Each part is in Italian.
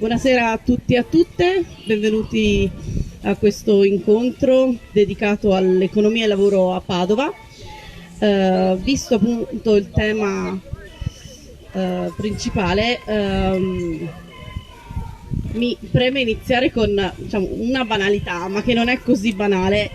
Buonasera a tutti e a tutte, benvenuti a questo incontro dedicato all'economia e al lavoro a Padova. Visto appunto il tema principale, mi preme iniziare con una banalità, ma che non è così banale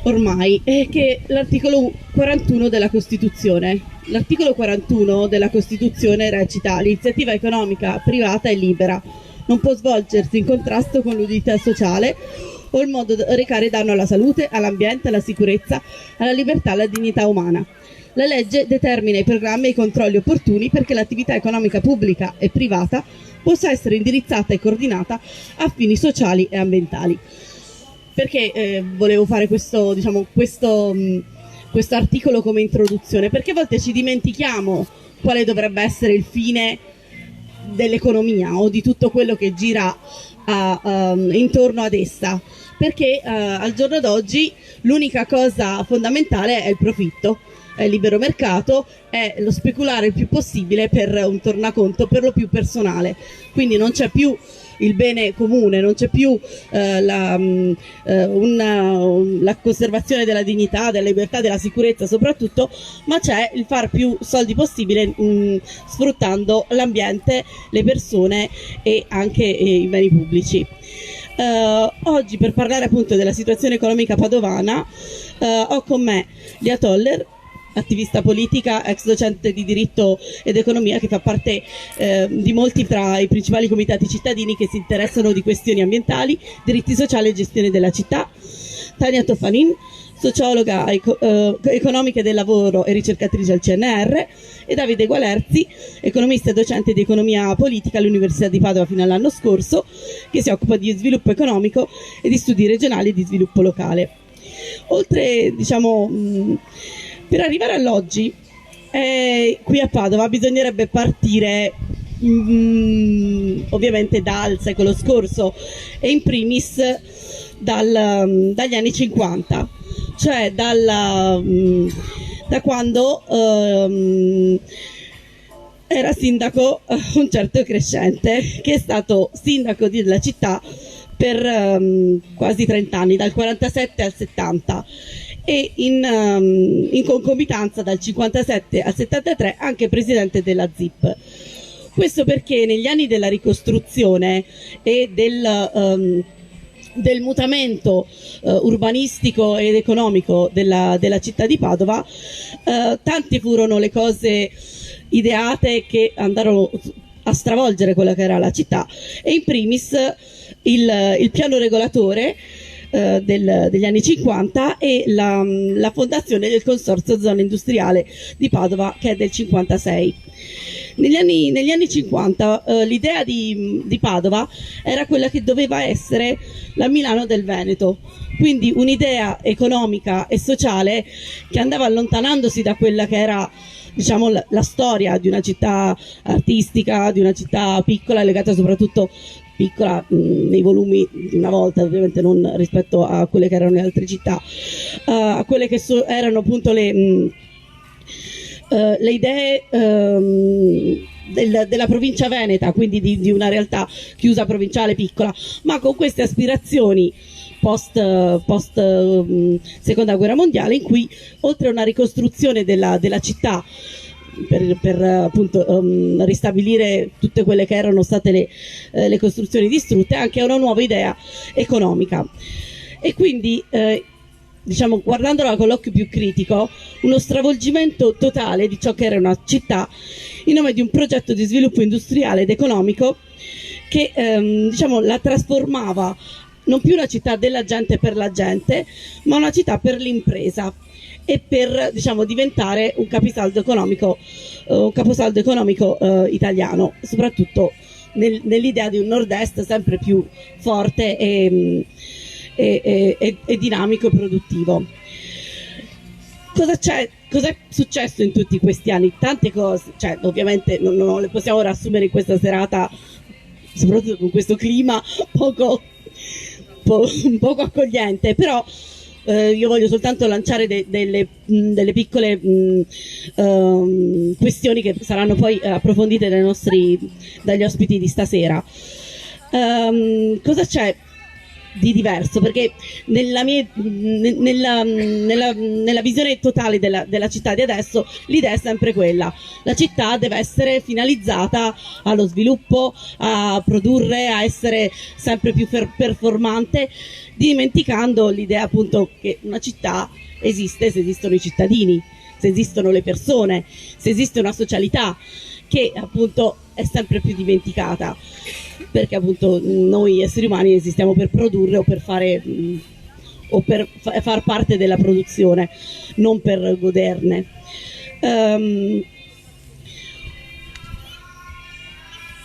ormai, è che l'articolo 41 della Costituzione. L'articolo 41 della Costituzione recita: l'iniziativa economica privata è libera, non può svolgersi in contrasto con l'utilità sociale o il modo di recare danno alla salute, all'ambiente, alla sicurezza, alla libertà e alla dignità umana. La legge determina i programmi e i controlli opportuni perché l'attività economica pubblica e privata possa essere indirizzata e coordinata a fini sociali e ambientali. Perché volevo fare questo articolo come introduzione? Perché a volte ci dimentichiamo quale dovrebbe essere il fine dell'economia o di tutto quello che gira intorno ad essa, perché al giorno d'oggi l'unica cosa fondamentale è il profitto, è il libero mercato, è lo speculare il più possibile per un tornaconto per lo più personale. Quindi non c'è più il bene comune, non c'è più la conservazione della dignità, della libertà, della sicurezza soprattutto, ma c'è il far più soldi possibile sfruttando l'ambiente, le persone e anche i beni pubblici. Oggi, per parlare appunto della situazione economica padovana, ho con me Lia Toller, attivista politica, ex docente di diritto ed economia, che fa parte di molti tra i principali comitati cittadini che si interessano di questioni ambientali, diritti sociali e gestione della città. Tania Toffanin, sociologa economica del lavoro e ricercatrice al CNR, e Davide Gualerzi, economista e docente di economia politica all'Università di Padova fino all'anno scorso, che si occupa di sviluppo economico e di studi regionali e di sviluppo locale. Oltre, per arrivare all'oggi, qui a Padova bisognerebbe partire ovviamente dal secolo scorso e in primis dagli anni 50, cioè da quando era sindaco un certo Crescente, che è stato sindaco della città per quasi 30 anni, dal 47 al 70, e in concomitanza dal 57 al 73 anche presidente della ZIP. Questo perché negli anni della ricostruzione e del mutamento urbanistico ed economico della città di Padova, tante furono le cose ideate che andarono a stravolgere quella che era la città, e in primis il piano regolatore degli anni 50 e la fondazione del Consorzio Zona Industriale di Padova, che è del 56. Negli anni 50 l'idea di Padova era quella che doveva essere la Milano del Veneto, quindi un'idea economica e sociale che andava allontanandosi da quella che era la storia di una città artistica, di una città piccola, legata soprattutto piccola nei volumi di una volta, ovviamente non rispetto a quelle che erano le altre città, a quelle che erano appunto le idee della provincia veneta, quindi di una realtà chiusa, provinciale, piccola, ma con queste aspirazioni post seconda guerra mondiale, in cui oltre a una ricostruzione della città per appunto ristabilire tutte quelle che erano state le costruzioni distrutte, anche a una nuova idea economica. E quindi guardandola con l'occhio più critico, uno stravolgimento totale di ciò che era una città in nome di un progetto di sviluppo industriale ed economico che la trasformava non più una città della gente per la gente, ma una città per l'impresa, e per diventare un caposaldo economico italiano, soprattutto nell'idea di un nord-est sempre più forte e dinamico e produttivo. Cos'è successo in tutti questi anni? Tante cose, ovviamente non le possiamo riassumere in questa serata, soprattutto con questo clima un poco accogliente, però io voglio soltanto lanciare delle piccole questioni che saranno poi approfondite dagli ospiti di stasera. Cosa c'è di diverso? Perché nella visione totale della città di adesso l'idea è sempre quella: la città deve essere finalizzata allo sviluppo, a produrre, a essere sempre più performante, dimenticando l'idea appunto che una città esiste se esistono i cittadini, se esistono le persone, se esiste una socialità, che appunto è sempre più dimenticata, perché appunto noi esseri umani esistiamo per produrre o per far parte della produzione, non per goderne.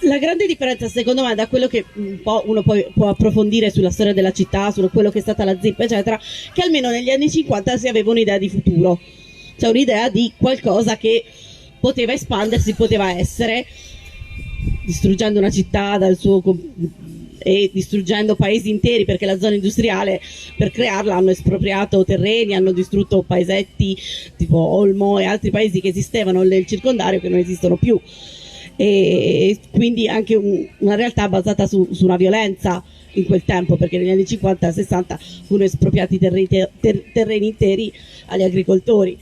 La grande differenza, secondo me, da quello che un po' uno poi può approfondire sulla storia della città, su quello che è stata la ZIP, eccetera, che almeno negli anni 50 si aveva un'idea di futuro, cioè un'idea di qualcosa che poteva espandersi, poteva essere, distruggendo una città e distruggendo paesi interi, perché la zona industriale, per crearla, hanno espropriato terreni, hanno distrutto paesetti tipo Olmo e altri paesi che esistevano nel circondario, che non esistono più, e quindi anche una realtà basata su una violenza in quel tempo, perché negli anni 50 e 60 furono espropriati terreni interi agli agricoltori.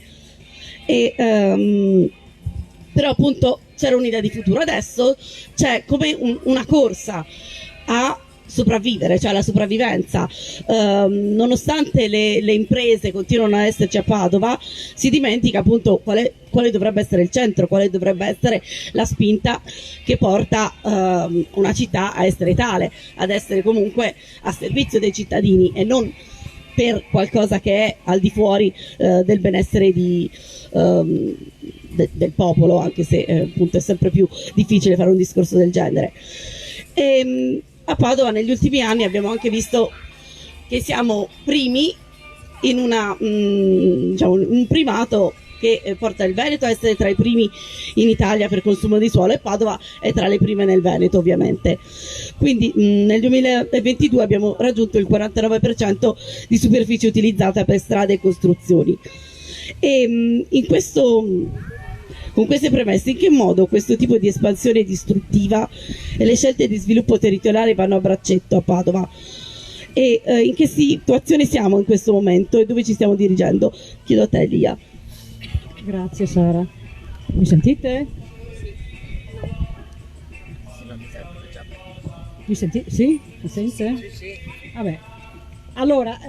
Però appunto c'era un'idea di futuro. Adesso c'è come una corsa a sopravvivere, cioè la sopravvivenza. Nonostante le imprese continuano a esserci a Padova, si dimentica appunto quale dovrebbe essere il centro, quale dovrebbe essere la spinta che porta una città a essere tale, ad essere comunque a servizio dei cittadini e non per qualcosa che è al di fuori del benessere del popolo, anche se appunto è sempre più difficile fare un discorso del genere. A Padova negli ultimi anni abbiamo anche visto che siamo primi in un primato che porta il Veneto a essere tra i primi in Italia per consumo di suolo, e Padova è tra le prime nel Veneto, ovviamente. Quindi nel 2022 abbiamo raggiunto il 49% di superficie utilizzata per strade e costruzioni. E con queste premesse, in che modo questo tipo di espansione distruttiva e le scelte di sviluppo territoriale vanno a braccetto a Padova? E in che situazione siamo in questo momento e dove ci stiamo dirigendo? Chiedo a te, Elia. Grazie Sara. Mi sentite? Mi sentite? Sì? Mi sente? Sì. Vabbè. Allora,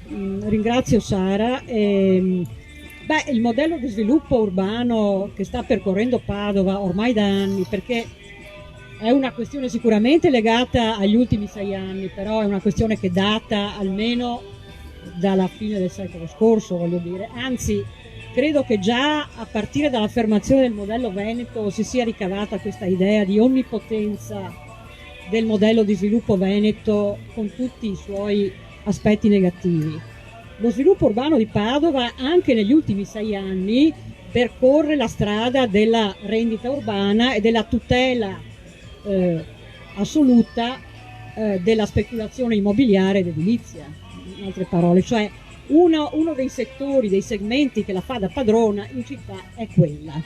ringrazio Sara. Il modello di sviluppo urbano che sta percorrendo Padova ormai da anni, perché è una questione sicuramente legata agli ultimi 6 anni, però è una questione che data almeno dalla fine del secolo scorso, voglio dire. Anzi, credo che già a partire dall'affermazione del modello veneto si sia ricavata questa idea di onnipotenza del modello di sviluppo veneto con tutti i suoi aspetti negativi. Lo sviluppo urbano di Padova anche negli ultimi 6 anni percorre la strada della rendita urbana e della tutela assoluta della speculazione immobiliare ed edilizia, in altre parole, cioè uno dei settori, dei segmenti che la fa da padrona in città è quella.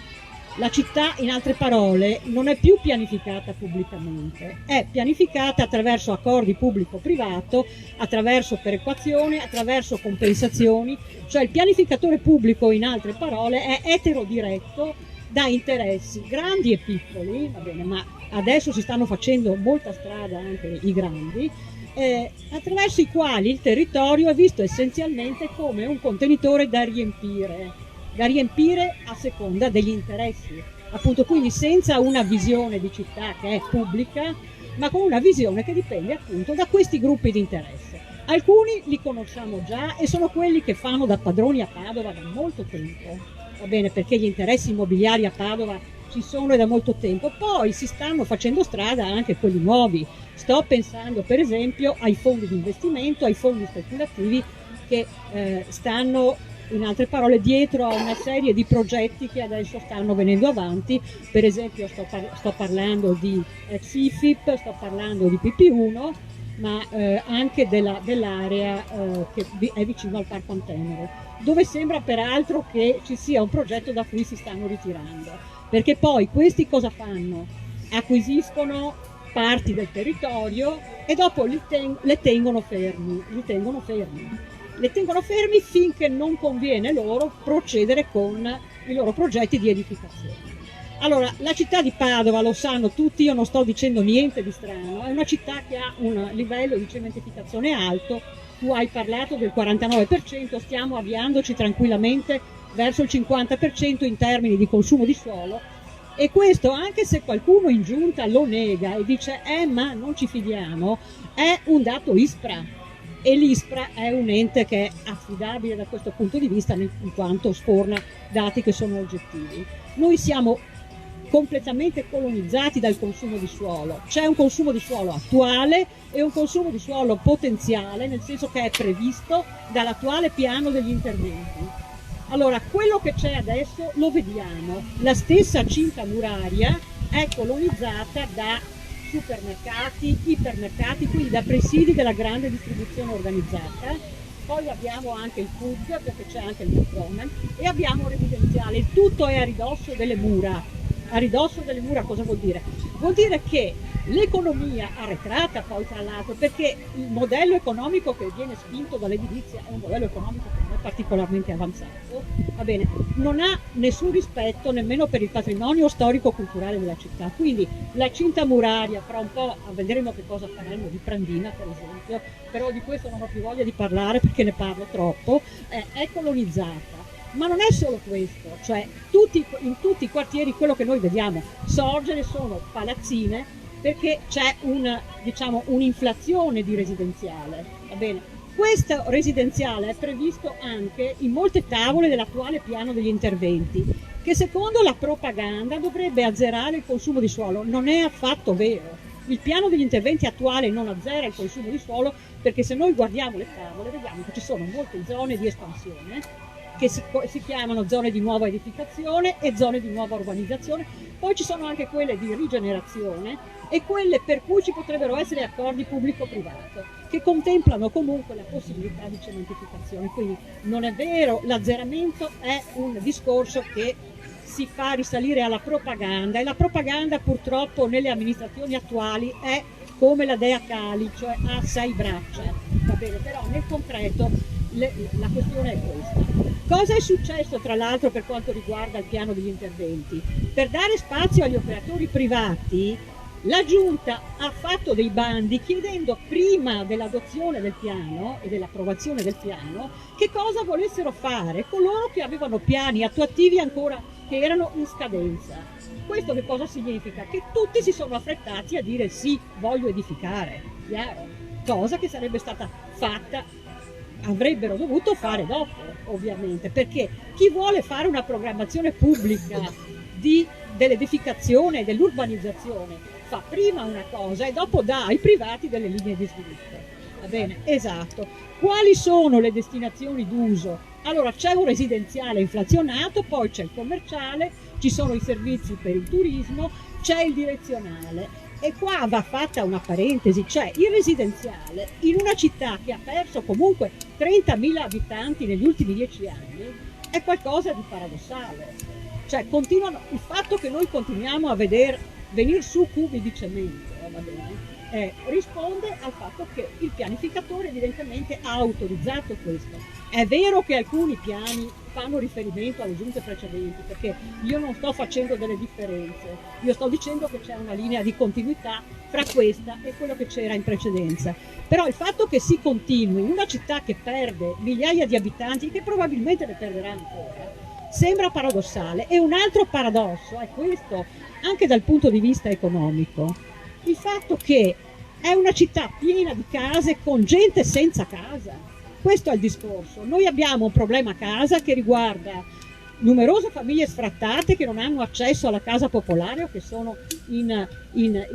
La città, in altre parole, non è più pianificata pubblicamente, è pianificata attraverso accordi pubblico-privato, attraverso perequazione, attraverso compensazioni, cioè il pianificatore pubblico, in altre parole, è eterodiretto da interessi grandi e piccoli, va bene, ma adesso si stanno facendo molta strada anche i grandi, attraverso i quali il territorio è visto essenzialmente come un contenitore da riempire a seconda degli interessi, appunto, quindi senza una visione di città che è pubblica, ma con una visione che dipende appunto da questi gruppi di interesse. Alcuni li conosciamo già e sono quelli che fanno da padroni a Padova da molto tempo, va bene, perché gli interessi immobiliari a Padova ci sono da molto tempo. Poi si stanno facendo strada anche quelli nuovi. Sto pensando per esempio ai fondi di investimento, ai fondi speculativi che stanno, in altre parole, dietro a una serie di progetti che adesso stanno venendo avanti. Per esempio sto parlando di CIFIP, sto parlando di PP1, ma anche dell'area che è vicino al Parco Antenere, dove sembra peraltro che ci sia un progetto da cui si stanno ritirando, perché poi questi cosa fanno? Acquisiscono parti del territorio e dopo li tengono fermi. Li tengono fermi finché non conviene loro procedere con i loro progetti di edificazione. Allora, la città di Padova, lo sanno tutti, io non sto dicendo niente di strano, è una città che ha un livello di cementificazione alto. Tu hai parlato del 49%, stiamo avviandoci tranquillamente verso il 50% in termini di consumo di suolo, e questo, anche se qualcuno in giunta lo nega e dice ma non ci fidiamo, è un dato ISPRA, e l'ISPRA è un ente che è affidabile da questo punto di vista in quanto sforna dati che sono oggettivi. Noi siamo completamente colonizzati dal consumo di suolo. C'è un consumo di suolo attuale e un consumo di suolo potenziale, nel senso che è previsto dall'attuale piano degli interventi. Allora, quello che c'è adesso lo vediamo. La stessa cinta muraria è colonizzata da supermercati, ipermercati, quindi da presidi della grande distribuzione organizzata. Poi abbiamo anche il food, perché c'è anche il McDonald's, e abbiamo residenziale. Il tutto è a ridosso delle mura. A ridosso delle mura cosa vuol dire? Vuol dire che l'economia arretrata, poi tra l'altro, perché il modello economico che viene spinto dall'edilizia è un modello economico che non è particolarmente avanzato, va bene, non ha nessun rispetto nemmeno per il patrimonio storico-culturale della città. Quindi la cinta muraria, fra un po' vedremo che cosa faranno di Prandina per esempio, però di questo non ho più voglia di parlare perché ne parlo troppo, è colonizzata. Ma non è solo questo, cioè in tutti i quartieri quello che noi vediamo sorgere sono palazzine, perché c'è un'inflazione di residenziale, va bene? Questo residenziale è previsto anche in molte tavole dell'attuale piano degli interventi, che secondo la propaganda dovrebbe azzerare il consumo di suolo. Non è affatto vero. Il piano degli interventi attuale non azzera il consumo di suolo, perché se noi guardiamo le tavole vediamo che ci sono molte zone di espansione che si chiamano zone di nuova edificazione e zone di nuova urbanizzazione, poi ci sono anche quelle di rigenerazione e quelle per cui ci potrebbero essere accordi pubblico-privato che contemplano comunque la possibilità di cementificazione. Quindi non è vero, l'azzeramento è un discorso che si fa risalire alla propaganda, e la propaganda purtroppo nelle amministrazioni attuali è come la dea Kali, cioè ha 6 braccia, va bene, però nel concreto la questione è questa. Cosa è successo tra l'altro per quanto riguarda il piano degli interventi? Per dare spazio agli operatori privati, la Giunta ha fatto dei bandi chiedendo prima dell'adozione del piano e dell'approvazione del piano che cosa volessero fare coloro che avevano piani attuativi ancora che erano in scadenza. Questo che cosa significa? Che tutti si sono affrettati a dire sì, voglio edificare, chiaro? Cosa che sarebbe stata fatta, avrebbero dovuto fare dopo, ovviamente, perché chi vuole fare una programmazione pubblica dell'edificazione e dell'urbanizzazione fa prima una cosa e dopo dà ai privati delle linee di sviluppo. Va bene? Esatto. Quali sono le destinazioni d'uso? Allora c'è un residenziale inflazionato, poi c'è il commerciale, ci sono i servizi per il turismo, c'è il direzionale. E qua va fatta una parentesi, cioè il residenziale in una città che ha perso comunque 30.000 abitanti negli ultimi 10 anni è qualcosa di paradossale. Cioè il fatto che noi continuiamo a vedere venire su cubi di cemento, va bene, risponde al fatto che il pianificatore evidentemente ha autorizzato questo. È vero che alcuni piani fanno riferimento alle giunte precedenti, perché io non sto facendo delle differenze, io sto dicendo che c'è una linea di continuità fra questa e quello che c'era in precedenza. Però il fatto che si continui in una città che perde migliaia di abitanti, che probabilmente ne perderà ancora, sembra paradossale. E un altro paradosso è questo, anche dal punto di vista economico, il fatto che è una città piena di case con gente senza casa. Questo è il discorso. Noi abbiamo un problema casa che riguarda numerose famiglie sfrattate che non hanno accesso alla casa popolare o che sono in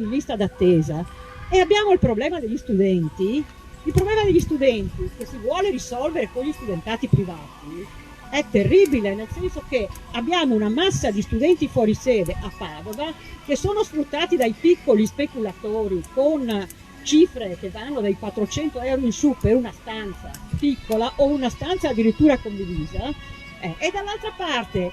lista d'attesa, e abbiamo il problema degli studenti. Il problema degli studenti che si vuole risolvere con gli studentati privati è terribile, nel senso che abbiamo una massa di studenti fuori sede a Padova che sono sfruttati dai piccoli speculatori con cifre che vanno dai 400 euro in su per una stanza piccola o una stanza addirittura condivisa, e dall'altra parte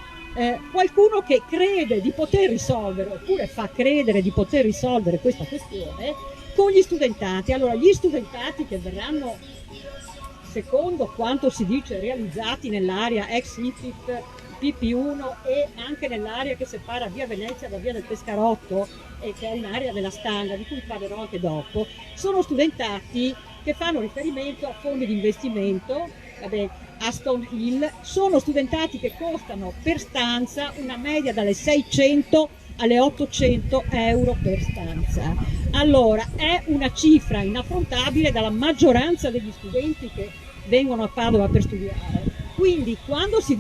qualcuno che crede di poter risolvere, oppure fa credere di poter risolvere questa questione con gli studentati. Allora, gli studentati che verranno, secondo quanto si dice, realizzati nell'area ex IFIT PP1 e anche nell'area che separa via Venezia da via del Pescarotto, e che è un'area della Stanga di cui parlerò anche dopo, sono studentati che fanno riferimento a fondi di investimento, Aston Hill, sono studentati che costano per stanza una media dalle 600 alle 800 euro per stanza. Allora, è una cifra inaffrontabile dalla maggioranza degli studenti che vengono a Padova per studiare. Quindi quando ci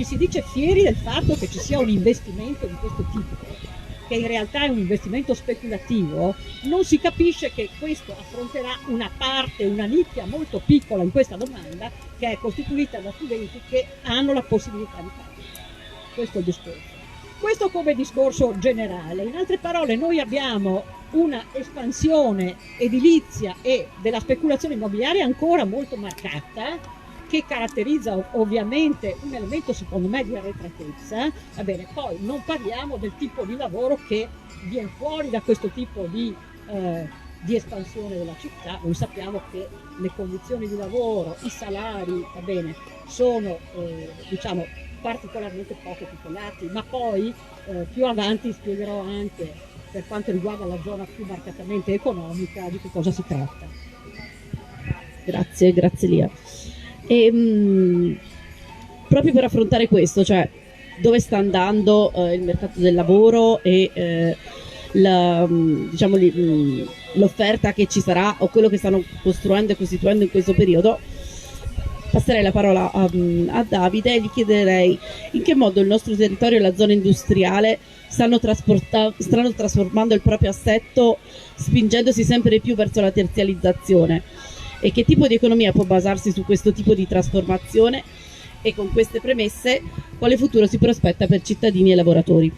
si dice fieri del fatto che ci sia un investimento di questo tipo, che in realtà è un investimento speculativo, non si capisce che questo affronterà una parte, una nicchia molto piccola in questa domanda, che è costituita da studenti che hanno la possibilità di farlo. Questo è il discorso. Questo come discorso generale. In altre parole, noi abbiamo una espansione edilizia e della speculazione immobiliare ancora molto marcata, che caratterizza ovviamente un elemento secondo me di arretratezza. Va bene, poi non parliamo del tipo di lavoro che viene fuori da questo tipo di espansione della città. Noi sappiamo che le condizioni di lavoro, i salari, va bene, sono diciamo particolarmente poco tutelati, ma poi più avanti spiegherò anche, per quanto riguarda la zona più marcatamente economica, di che cosa si tratta. Grazie Lia. E proprio per affrontare questo, cioè dove sta andando il mercato del lavoro e diciamo, l'offerta che ci sarà o quello che stanno costruendo e costituendo in questo periodo, passerei la parola a Davide e gli chiederei in che modo il nostro territorio e la zona industriale stanno trasformando il proprio assetto, spingendosi sempre di più verso la terzializzazione, e che tipo di economia può basarsi su questo tipo di trasformazione, e con queste premesse quale futuro si prospetta per cittadini e lavoratori.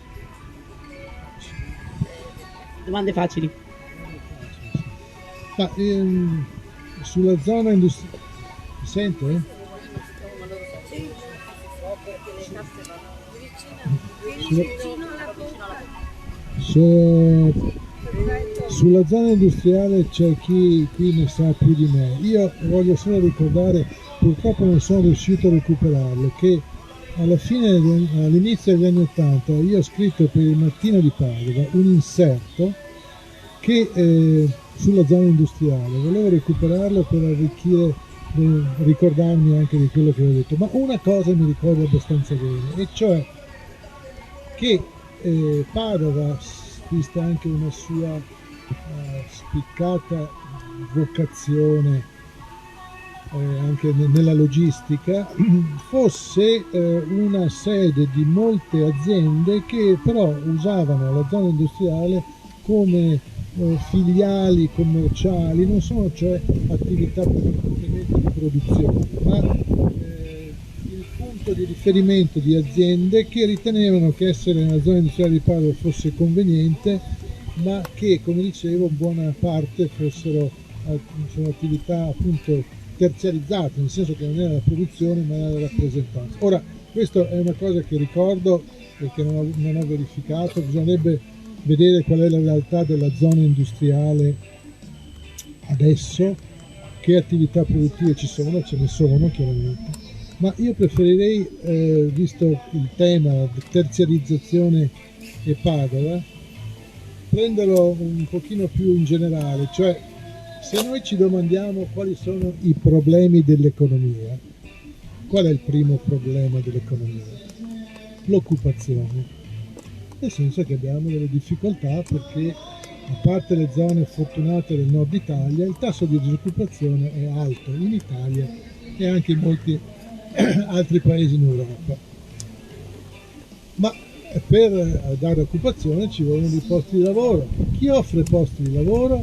Domande facili. Sulla zona industriale, sente? Sulla zona industriale c'è chi ne sa più di me. Io voglio solo ricordare, purtroppo non sono riuscito a recuperarlo, che all'inizio degli anni *80 io ho scritto per il Mattino di Padova un inserto che sulla zona industriale, volevo recuperarlo per arricchire, ricordarmi anche di quello che ho detto, ma una cosa mi ricordo abbastanza bene, e cioè che Padova, vista anche una sua spiccata vocazione anche nella logistica, fosse una sede di molte aziende che però usavano la zona industriale come filiali commerciali, non sono cioè attività prevalentemente di produzione, ma il punto di riferimento di aziende che ritenevano che essere nella zona industriale di Padova fosse conveniente, ma che, come dicevo, buona parte sono attività appunto terziarizzate, nel senso che non era la produzione ma era la rappresentanza. Ora, questa è una cosa che ricordo e che non ho verificato, bisognerebbe vedere qual è la realtà della zona industriale adesso, che attività produttive ci sono, ce ne sono chiaramente, ma io preferirei, visto il tema terziarizzazione e Padova, prenderlo un pochino più in generale, cioè se noi ci domandiamo quali sono i problemi dell'economia, qual è il primo problema dell'economia? L'occupazione. Nel senso che abbiamo delle difficoltà perché, a parte le zone fortunate del nord Italia, il tasso di disoccupazione è alto in Italia e anche in molti altri paesi in Europa. Ma per dare occupazione ci vogliono dei posti di lavoro. Chi offre posti di lavoro?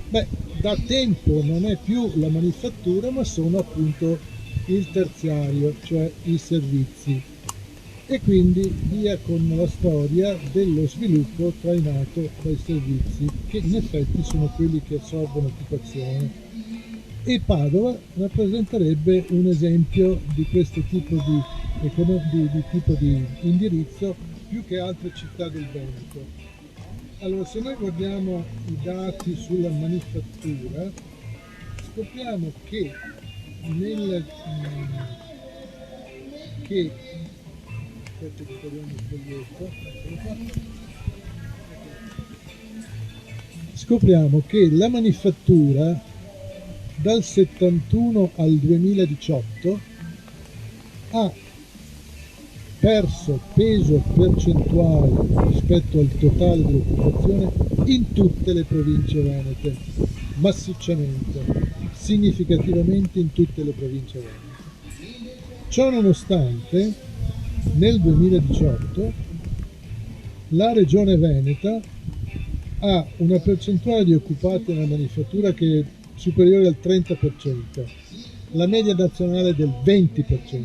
Beh, da tempo non è più la manifattura, ma sono appunto il terziario, cioè i servizi. e quindi via con la storia dello sviluppo trainato dai servizi, che in effetti sono quelli che assorbono occupazione. E Padova rappresenterebbe un esempio di questo tipo di tipo di indirizzo più che altre città del Veneto. Allora, se noi guardiamo i dati sulla manifattura, scopriamo che scopriamo che la manifattura dal 71 al 2018 ha perso peso percentuale rispetto al totale dell'occupazione in tutte le province venete, massicciamente, significativamente in tutte le province venete. Ciò nonostante, nel 2018 la regione Veneta ha una percentuale di occupati nella manifattura che è superiore al 30%, la media nazionale è del 20%.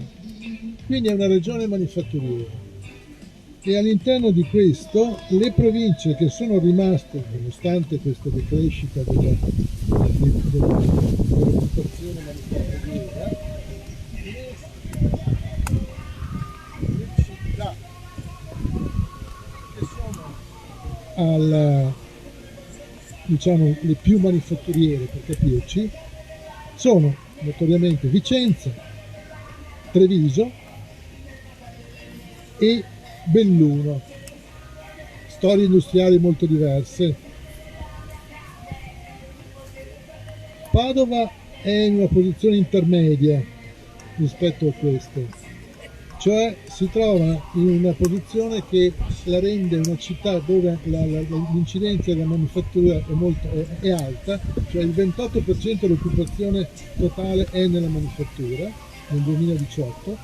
Quindi è una regione manifatturiera e all'interno di questo le province che sono rimaste, nonostante questa decrescita dell'occupazione manifatturiera, le città che sono diciamo le più manifatturiere, per capirci, sono notoriamente Vicenza, Treviso e Belluno, storie industriali molto diverse. Padova è in una posizione intermedia rispetto a queste, cioè si trova in una posizione che la rende una città dove l'incidenza della manifattura è alta, cioè il 28% dell'occupazione totale è nella manifattura nel 2018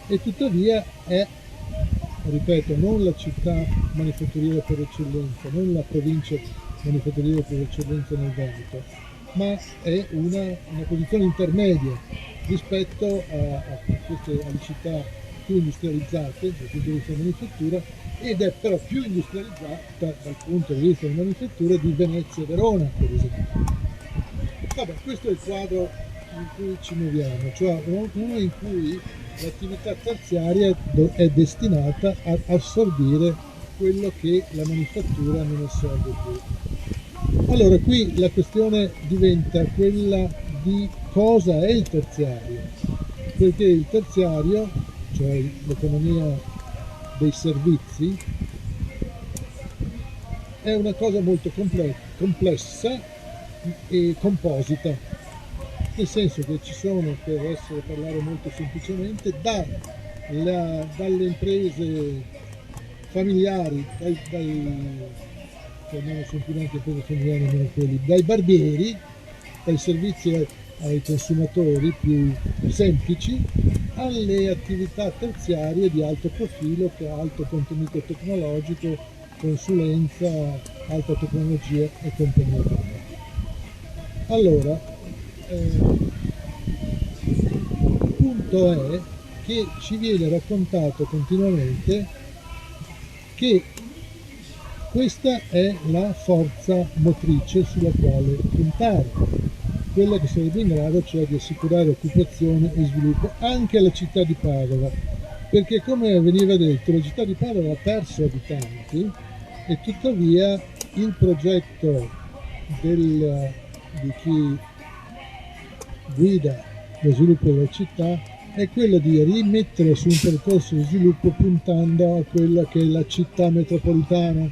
e tuttavia è, ripeto, non la città manifatturiera per eccellenza, non la provincia manifatturiera per eccellenza nel Veneto, ma è una posizione intermedia rispetto alle città più industrializzate dal punto di vista della manifattura, ed è però più industrializzata dal punto di vista della manifattura di Venezia e Verona, per esempio. Vabbè, questo è il quadro in cui ci muoviamo, cioè uno in cui l'attività terziaria è destinata ad assorbire quello che la manifattura non assorbe più. Allora qui la questione diventa quella di cosa è il terziario, perché il terziario, cioè l'economia dei servizi, è una cosa molto complessa e composita, nel senso che ci sono, per parlare molto semplicemente, dalle imprese familiari, non sono più neanche imprese familiari, nemmeno quelli, dai barbieri, dai servizi ai consumatori più semplici, alle attività terziarie di alto profilo, che ha alto contenuto tecnologico, consulenza, alta tecnologia e compagnia bella. Allora, il punto è che ci viene raccontato continuamente che questa è la forza motrice sulla quale puntare, quella che sarebbe in grado cioè di assicurare occupazione e sviluppo anche alla città di Padova, perché come veniva detto la città di Padova ha perso abitanti e tuttavia il progetto di chi guida lo sviluppo della città è quello di rimettere su un percorso di sviluppo puntando a quella che è la città metropolitana,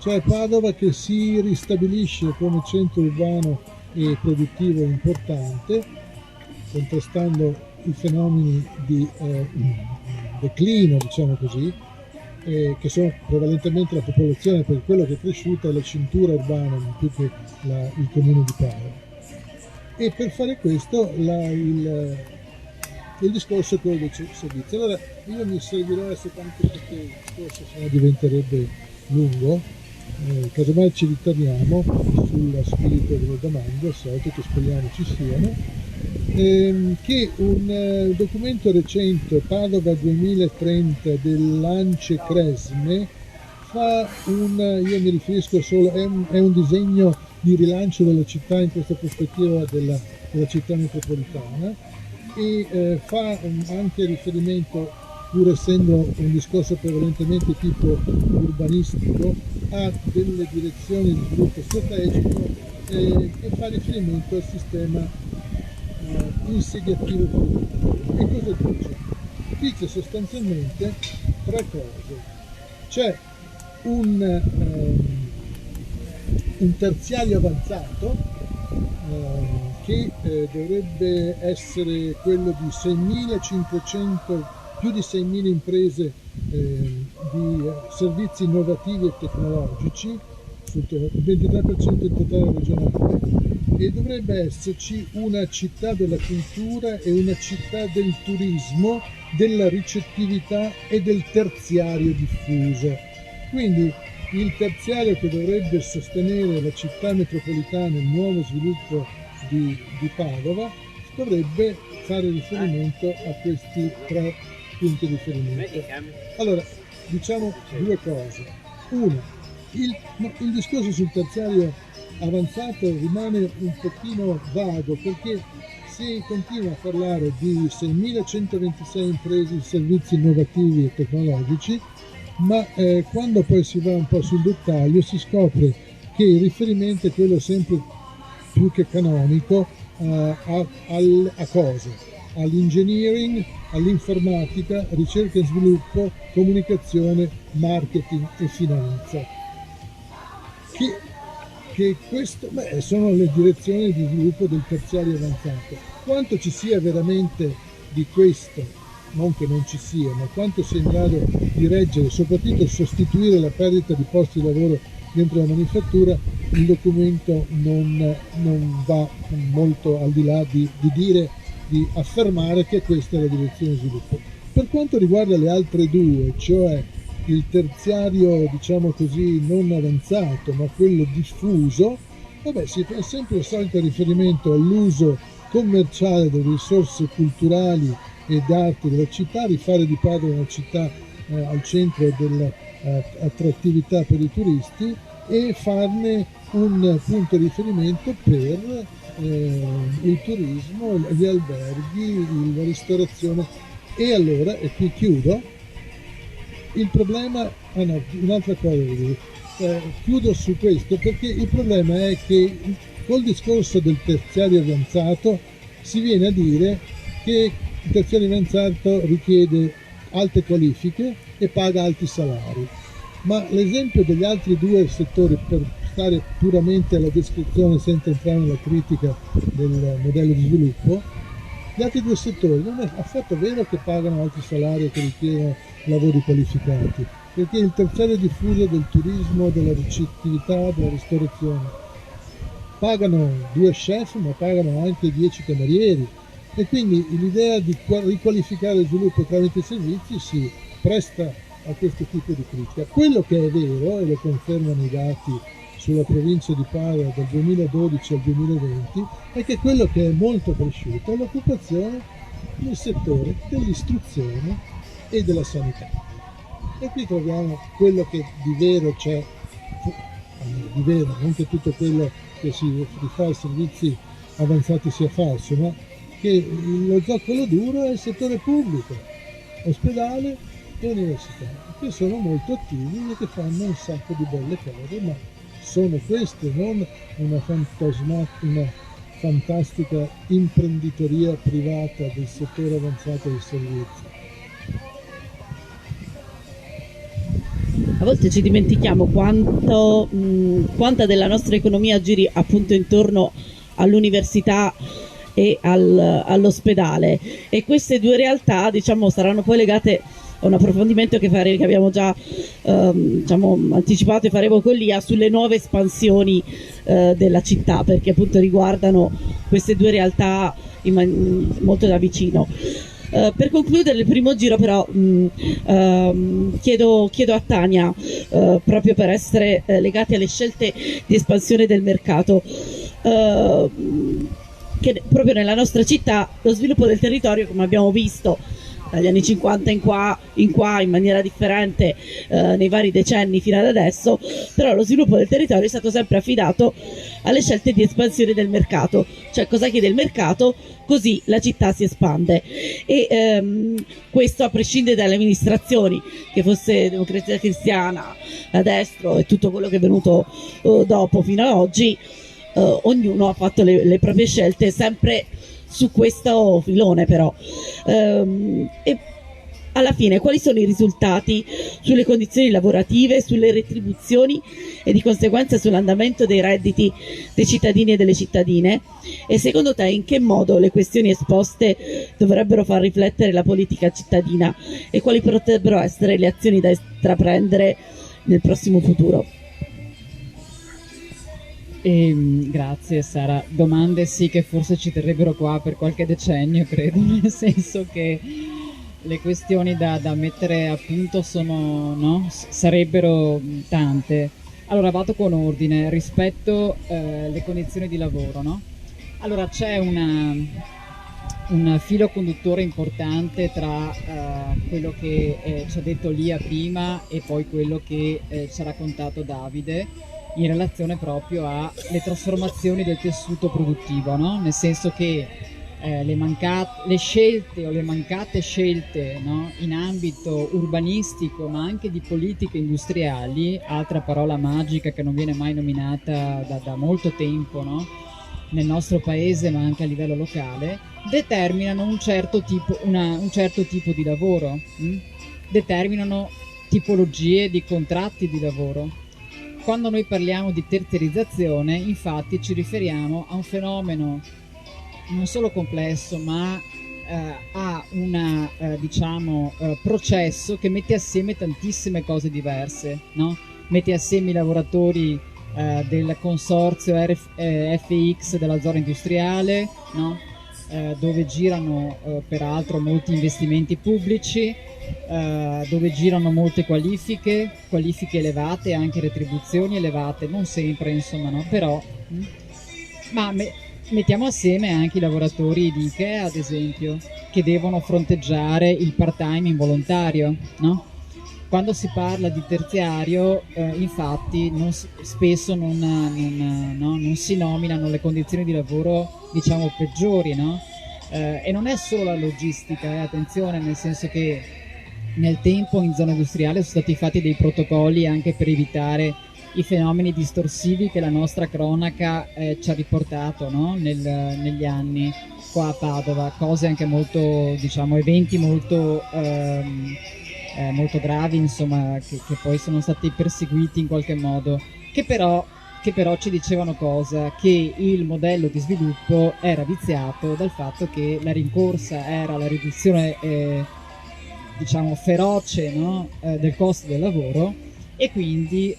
cioè Padova che si ristabilisce come centro urbano e produttivo importante, contrastando i fenomeni di declino, diciamo così, che sono prevalentemente la popolazione, perché quello che è cresciuta è la cintura urbana più che il comune di Padova. E per fare questo il discorso è quello dei servizi. Allora io mi servirò adesso tanto perché il discorso sennò diventerebbe lungo, casomai ci ritorniamo sullo spirito delle domande, al solito, che speriamo ci siano. che un documento recente, Padova 2030 dell'Ance Cresme, io mi riferisco solo, è un disegno di rilancio della città in questa prospettiva della città metropolitana, e fa anche riferimento, pur essendo un discorso prevalentemente tipo urbanistico, a delle direzioni di sviluppo strategico, e fa riferimento al sistema insediativo produttivo. E cosa dice? Dice sostanzialmente tre cose. C'è un terziario avanzato che dovrebbe essere quello di 6.500, più di 6.000 imprese di servizi innovativi e tecnologici, il 23% in totale regionale, e dovrebbe esserci una città della cultura e una città del turismo, della ricettività e del terziario diffuso. Quindi il terziario che dovrebbe sostenere la città metropolitana, il nuovo sviluppo di Padova, dovrebbe fare riferimento a questi tre punti di riferimento. Allora, diciamo due cose. Una, il discorso sul terziario avanzato rimane un pochino vago, perché si continua a parlare di 6.126 imprese di servizi innovativi e tecnologici, ma quando poi si va un po' sul dettaglio si scopre che il riferimento è quello sempre più che canonico a cose? All'engineering, all'informatica, ricerca e sviluppo, comunicazione, marketing e finanza. Che questo sono le direzioni di sviluppo del terziario avanzato. Quanto ci sia veramente di questo, non che non ci sia, ma quanto sia in grado di reggere, soprattutto sostituire la perdita di posti di lavoro dentro la manifattura, il documento non va molto al di là di affermare che questa è la direzione di sviluppo. Per quanto riguarda le altre due, cioè il terziario, diciamo così, non avanzato, ma quello diffuso, si fa sempre il solito riferimento all'uso commerciale delle risorse culturali e d'arte della città, rifare di Padova una città al centro dell'attrattività per i turisti, e farne un punto di riferimento per il turismo, gli alberghi, la ristorazione. E allora, e qui chiudo, il problema, un'altra cosa, chiudo su questo, perché il problema è che col discorso del terziario avanzato si viene a dire che il terziario avanzato richiede alte qualifiche e paga alti salari, ma l'esempio degli altri due settori, per stare puramente alla descrizione senza entrare nella critica del modello di sviluppo, gli altri due settori non è affatto vero che pagano alti salari e che richiedono lavori qualificati, perché il terziario diffuso del turismo, della ricettività, della ristorazione pagano 2 chef, ma pagano anche 10 camerieri, e quindi l'idea di riqualificare il sviluppo tramite servizi si presta a questo tipo di critica. Quello che è vero, e lo confermano i dati sulla provincia di Padova dal 2012 al 2020, è che quello che è molto cresciuto è l'occupazione nel settore dell'istruzione e della sanità. E qui troviamo quello che di vero c'è, di vero, non che tutto quello che si rifà ai servizi avanzati sia falso, ma che lo zoccolo duro è il settore pubblico, ospedale e università, che sono molto attivi e che fanno un sacco di belle cose, ma sono queste, non una fantastica imprenditoria privata del settore avanzato dei servizi. A volte ci dimentichiamo quanta della nostra economia giri appunto intorno all'università e all'ospedale, e queste due realtà, diciamo, saranno poi legate a un approfondimento che abbiamo già anticipato e faremo con l'IA sulle nuove espansioni della città, perché appunto riguardano queste due realtà molto da vicino. Per concludere il primo giro però chiedo a Tania, proprio per essere legati alle scelte di espansione del mercato, che proprio nella nostra città lo sviluppo del territorio, come abbiamo visto dagli anni 50 in maniera differente nei vari decenni fino ad adesso, però lo sviluppo del territorio è stato sempre affidato alle scelte di espansione del mercato, cioè cosa chiede il mercato, così la città si espande, e questo a prescindere dalle amministrazioni, che fosse Democrazia Cristiana, la destra e tutto quello che è venuto dopo fino ad oggi. Ognuno ha fatto le proprie scelte sempre su questo filone, però e alla fine quali sono i risultati sulle condizioni lavorative, sulle retribuzioni e di conseguenza sull'andamento dei redditi dei cittadini e delle cittadine, e secondo te in che modo le questioni esposte dovrebbero far riflettere la politica cittadina e quali potrebbero essere le azioni da intraprendere nel prossimo futuro? Grazie Sara, domande sì che forse ci terrebbero qua per qualche decennio, credo, nel senso che le questioni da mettere a punto sono, no? Sarebbero tante. Allora vado con ordine rispetto alle condizioni di lavoro, no? Allora c'è un filo conduttore importante tra quello che ci ha detto Lia prima e poi quello che ci ha raccontato Davide in relazione proprio alle trasformazioni del tessuto produttivo, no? Nel senso che le scelte o le mancate scelte, no? In ambito urbanistico ma anche di politiche industriali, altra parola magica che non viene mai nominata da molto tempo, no? Nel nostro paese ma anche a livello locale, determinano un certo tipo di lavoro, determinano tipologie di contratti di lavoro. Quando noi parliamo di terziarizzazione, infatti ci riferiamo a un fenomeno non solo complesso, ma a un processo che mette assieme tantissime cose diverse, no? Mette assieme i lavoratori del consorzio FX della zona industriale, no? Dove girano peraltro molti investimenti pubblici, dove girano molte qualifiche elevate, anche retribuzioni elevate, non sempre insomma, no? Però mettiamo assieme anche i lavoratori di Ikea, ad esempio, che devono fronteggiare il part-time involontario, no? Quando si parla di terziario, infatti, spesso non si nominano le condizioni di lavoro, diciamo, peggiori, no? E non è solo la logistica, attenzione, nel senso che nel tempo in zona industriale sono stati fatti dei protocolli anche per evitare i fenomeni distorsivi che la nostra cronaca ci ha riportato, no? Negli anni qua a Padova, cose anche molto, diciamo, eventi molto gravi, insomma, che poi sono stati perseguiti in qualche modo, che però ci dicevano cosa? Che il modello di sviluppo era viziato dal fatto che la rincorsa era la riduzione diciamo feroce, no? Del costo del lavoro, e quindi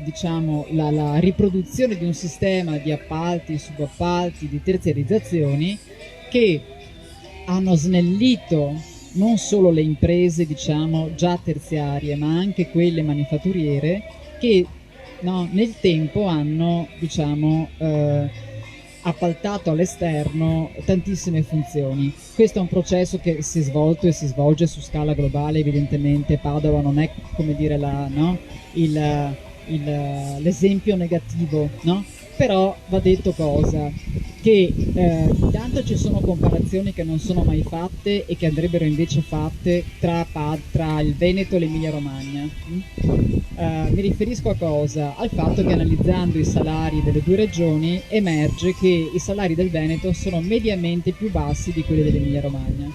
diciamo la riproduzione di un sistema di appalti, subappalti, di terziarizzazioni che hanno snellito non solo le imprese, diciamo, già terziarie, ma anche quelle manifatturiere che, no, nel tempo hanno, diciamo, appaltato all'esterno tantissime funzioni. Questo è un processo che si è svolto e si svolge su scala globale, evidentemente. Padova non è, come dire, l'esempio negativo, no? Però va detto cosa? Che intanto ci sono comparazioni che non sono mai fatte e che andrebbero invece fatte tra il Veneto e l'Emilia Romagna. Mi riferisco a cosa? Al fatto che analizzando i salari delle due regioni emerge che i salari del Veneto sono mediamente più bassi di quelli dell'Emilia Romagna.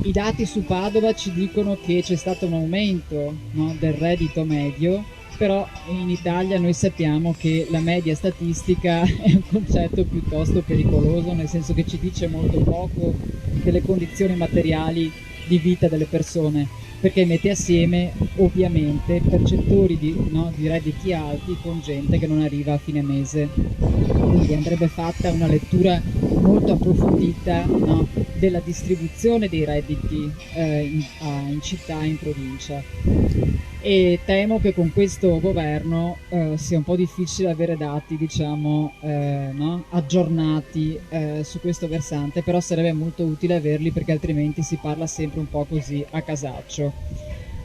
I dati su Padova ci dicono che c'è stato un aumento, no, del reddito medio, però in Italia noi sappiamo che la media statistica è un concetto piuttosto pericoloso, nel senso che ci dice molto poco delle condizioni materiali di vita delle persone, perché mette assieme ovviamente percettori di redditi alti con gente che non arriva a fine mese. Quindi andrebbe fatta una lettura molto approfondita, no, della distribuzione dei redditi in città e in provincia. e temo che con questo governo sia un po' difficile avere dati, diciamo, no? aggiornati su questo versante, però sarebbe molto utile averli, perché altrimenti si parla sempre un po' così a casaccio.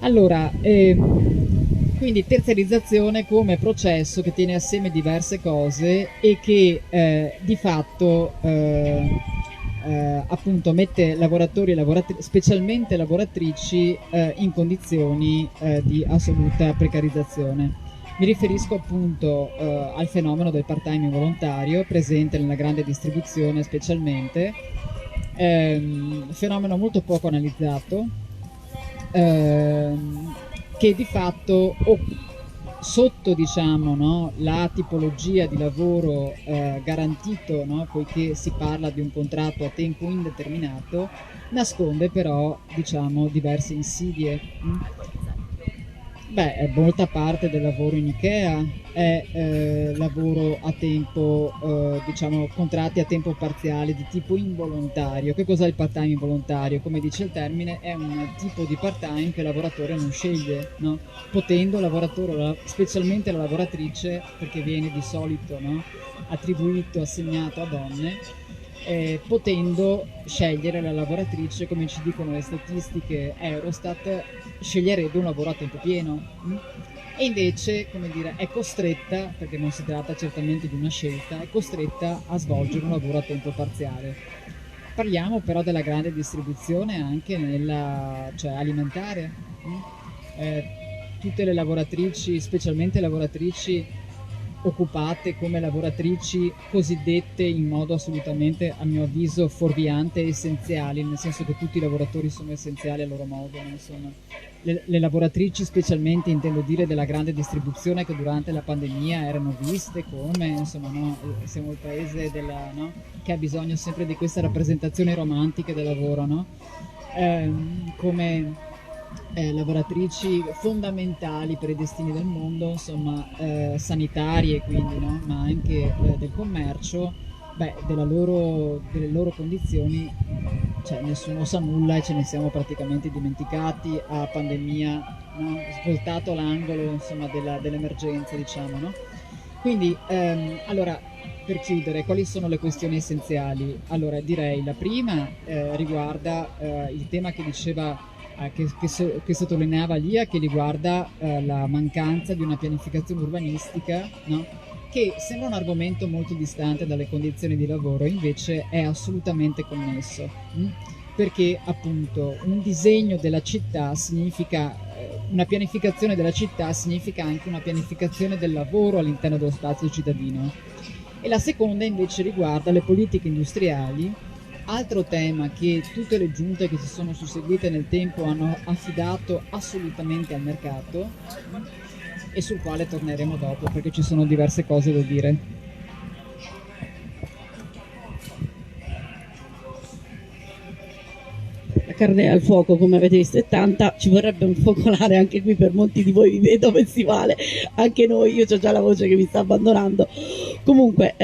Allora, quindi terziarizzazione come processo che tiene assieme diverse cose e che di fatto appunto mette lavoratori e specialmente lavoratrici in condizioni di assoluta precarizzazione. Mi riferisco appunto al fenomeno del part-time involontario, presente nella grande distribuzione specialmente, fenomeno molto poco analizzato, che di fatto sotto, diciamo, no, la tipologia di lavoro garantito, no, poiché si parla di un contratto a tempo indeterminato, nasconde però, diciamo, diverse insidie. Beh, molta parte del lavoro in Ikea è lavoro a tempo, diciamo, contratti a tempo parziale di tipo involontario. Che cos'è il part-time involontario? Come dice il termine, è un tipo di part-time che il lavoratore non sceglie, no? Potendo il lavoratore, specialmente la lavoratrice, perché viene di solito, no, attribuito, assegnato a donne, potendo scegliere la lavoratrice, come ci dicono le statistiche Eurostat, sceglierebbe un lavoro a tempo pieno. E invece, come dire, è costretta, perché non si tratta certamente di una scelta, è costretta a svolgere un lavoro a tempo parziale. Parliamo però della grande distribuzione anche nella, cioè alimentare. Tutte le lavoratrici, specialmente lavoratrici occupate come lavoratrici cosiddette in modo assolutamente, a mio avviso, fuorviante e essenziali, nel senso che tutti i lavoratori sono essenziali a loro modo, insomma. Le lavoratrici, specialmente intendo dire della grande distribuzione, che durante la pandemia erano viste come, insomma, no, siamo il paese della, no, che ha bisogno sempre di queste rappresentazioni romantiche del lavoro, no? Come lavoratrici fondamentali per i destini del mondo, insomma, sanitarie quindi, no? Ma anche del commercio. Beh, delle loro condizioni, cioè, nessuno sa nulla e ce ne siamo praticamente dimenticati a pandemia, no? Svoltato l'angolo, insomma, dell'emergenza, diciamo, no? Quindi, allora, per chiudere, quali sono le questioni essenziali? Allora, direi la prima riguarda il tema che diceva, che sottolineava Lia, che riguarda la mancanza di una pianificazione urbanistica, no? Che sembra un argomento molto distante dalle condizioni di lavoro, invece è assolutamente connesso, perché appunto un disegno della città significa, una pianificazione della città significa anche una pianificazione del lavoro all'interno dello spazio cittadino. E la seconda invece riguarda le politiche industriali, altro tema che tutte le giunte che si sono susseguite nel tempo hanno affidato assolutamente al mercato, e sul quale torneremo dopo perché ci sono diverse cose da dire. La carne al fuoco, come avete visto, è tanta, ci vorrebbe un focolare anche qui per molti di voi, vi vedo festival, anche noi, io ho già la voce che mi sta abbandonando. Comunque,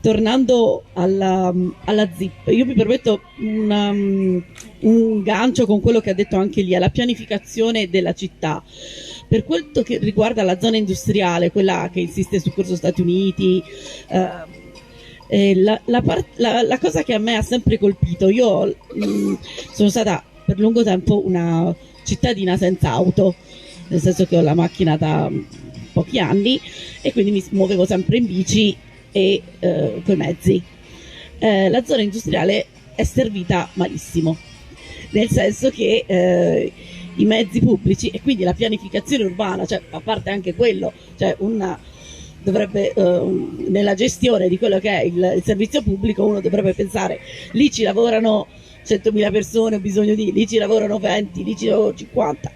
tornando alla ZIP, io mi permetto un gancio con quello che ha detto anche lì, la pianificazione della città. Per quel che riguarda la zona industriale, quella che insiste sul Corso Stati Uniti, la cosa che a me ha sempre colpito, io sono stata per lungo tempo una cittadina senza auto, nel senso che ho la macchina da pochi anni e quindi mi muovevo sempre in bici e coi mezzi. La zona industriale è servita malissimo, nel senso che i mezzi pubblici e quindi la pianificazione urbana, cioè a parte anche quello, cioè dovrebbe nella gestione di quello che è il servizio pubblico uno dovrebbe pensare, lì ci lavorano 100.000 persone, ho bisogno di, lì ci lavorano 20, lì ci lavorano 50,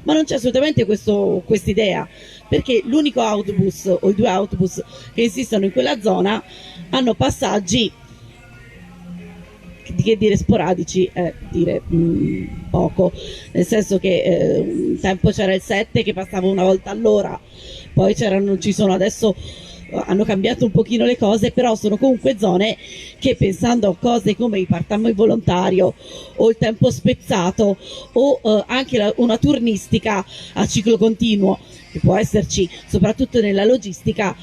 ma non c'è assolutamente questa idea, perché l'unico autobus o i due autobus che esistono in quella zona hanno passaggi che dire sporadici è dire poco, nel senso che un tempo c'era il 7 che passava una volta all'ora, poi ci sono adesso hanno cambiato un pochino le cose, però sono comunque zone che, pensando a cose come il part-time volontario o il tempo spezzato o anche una turnistica a ciclo continuo, che può esserci soprattutto nella logistica,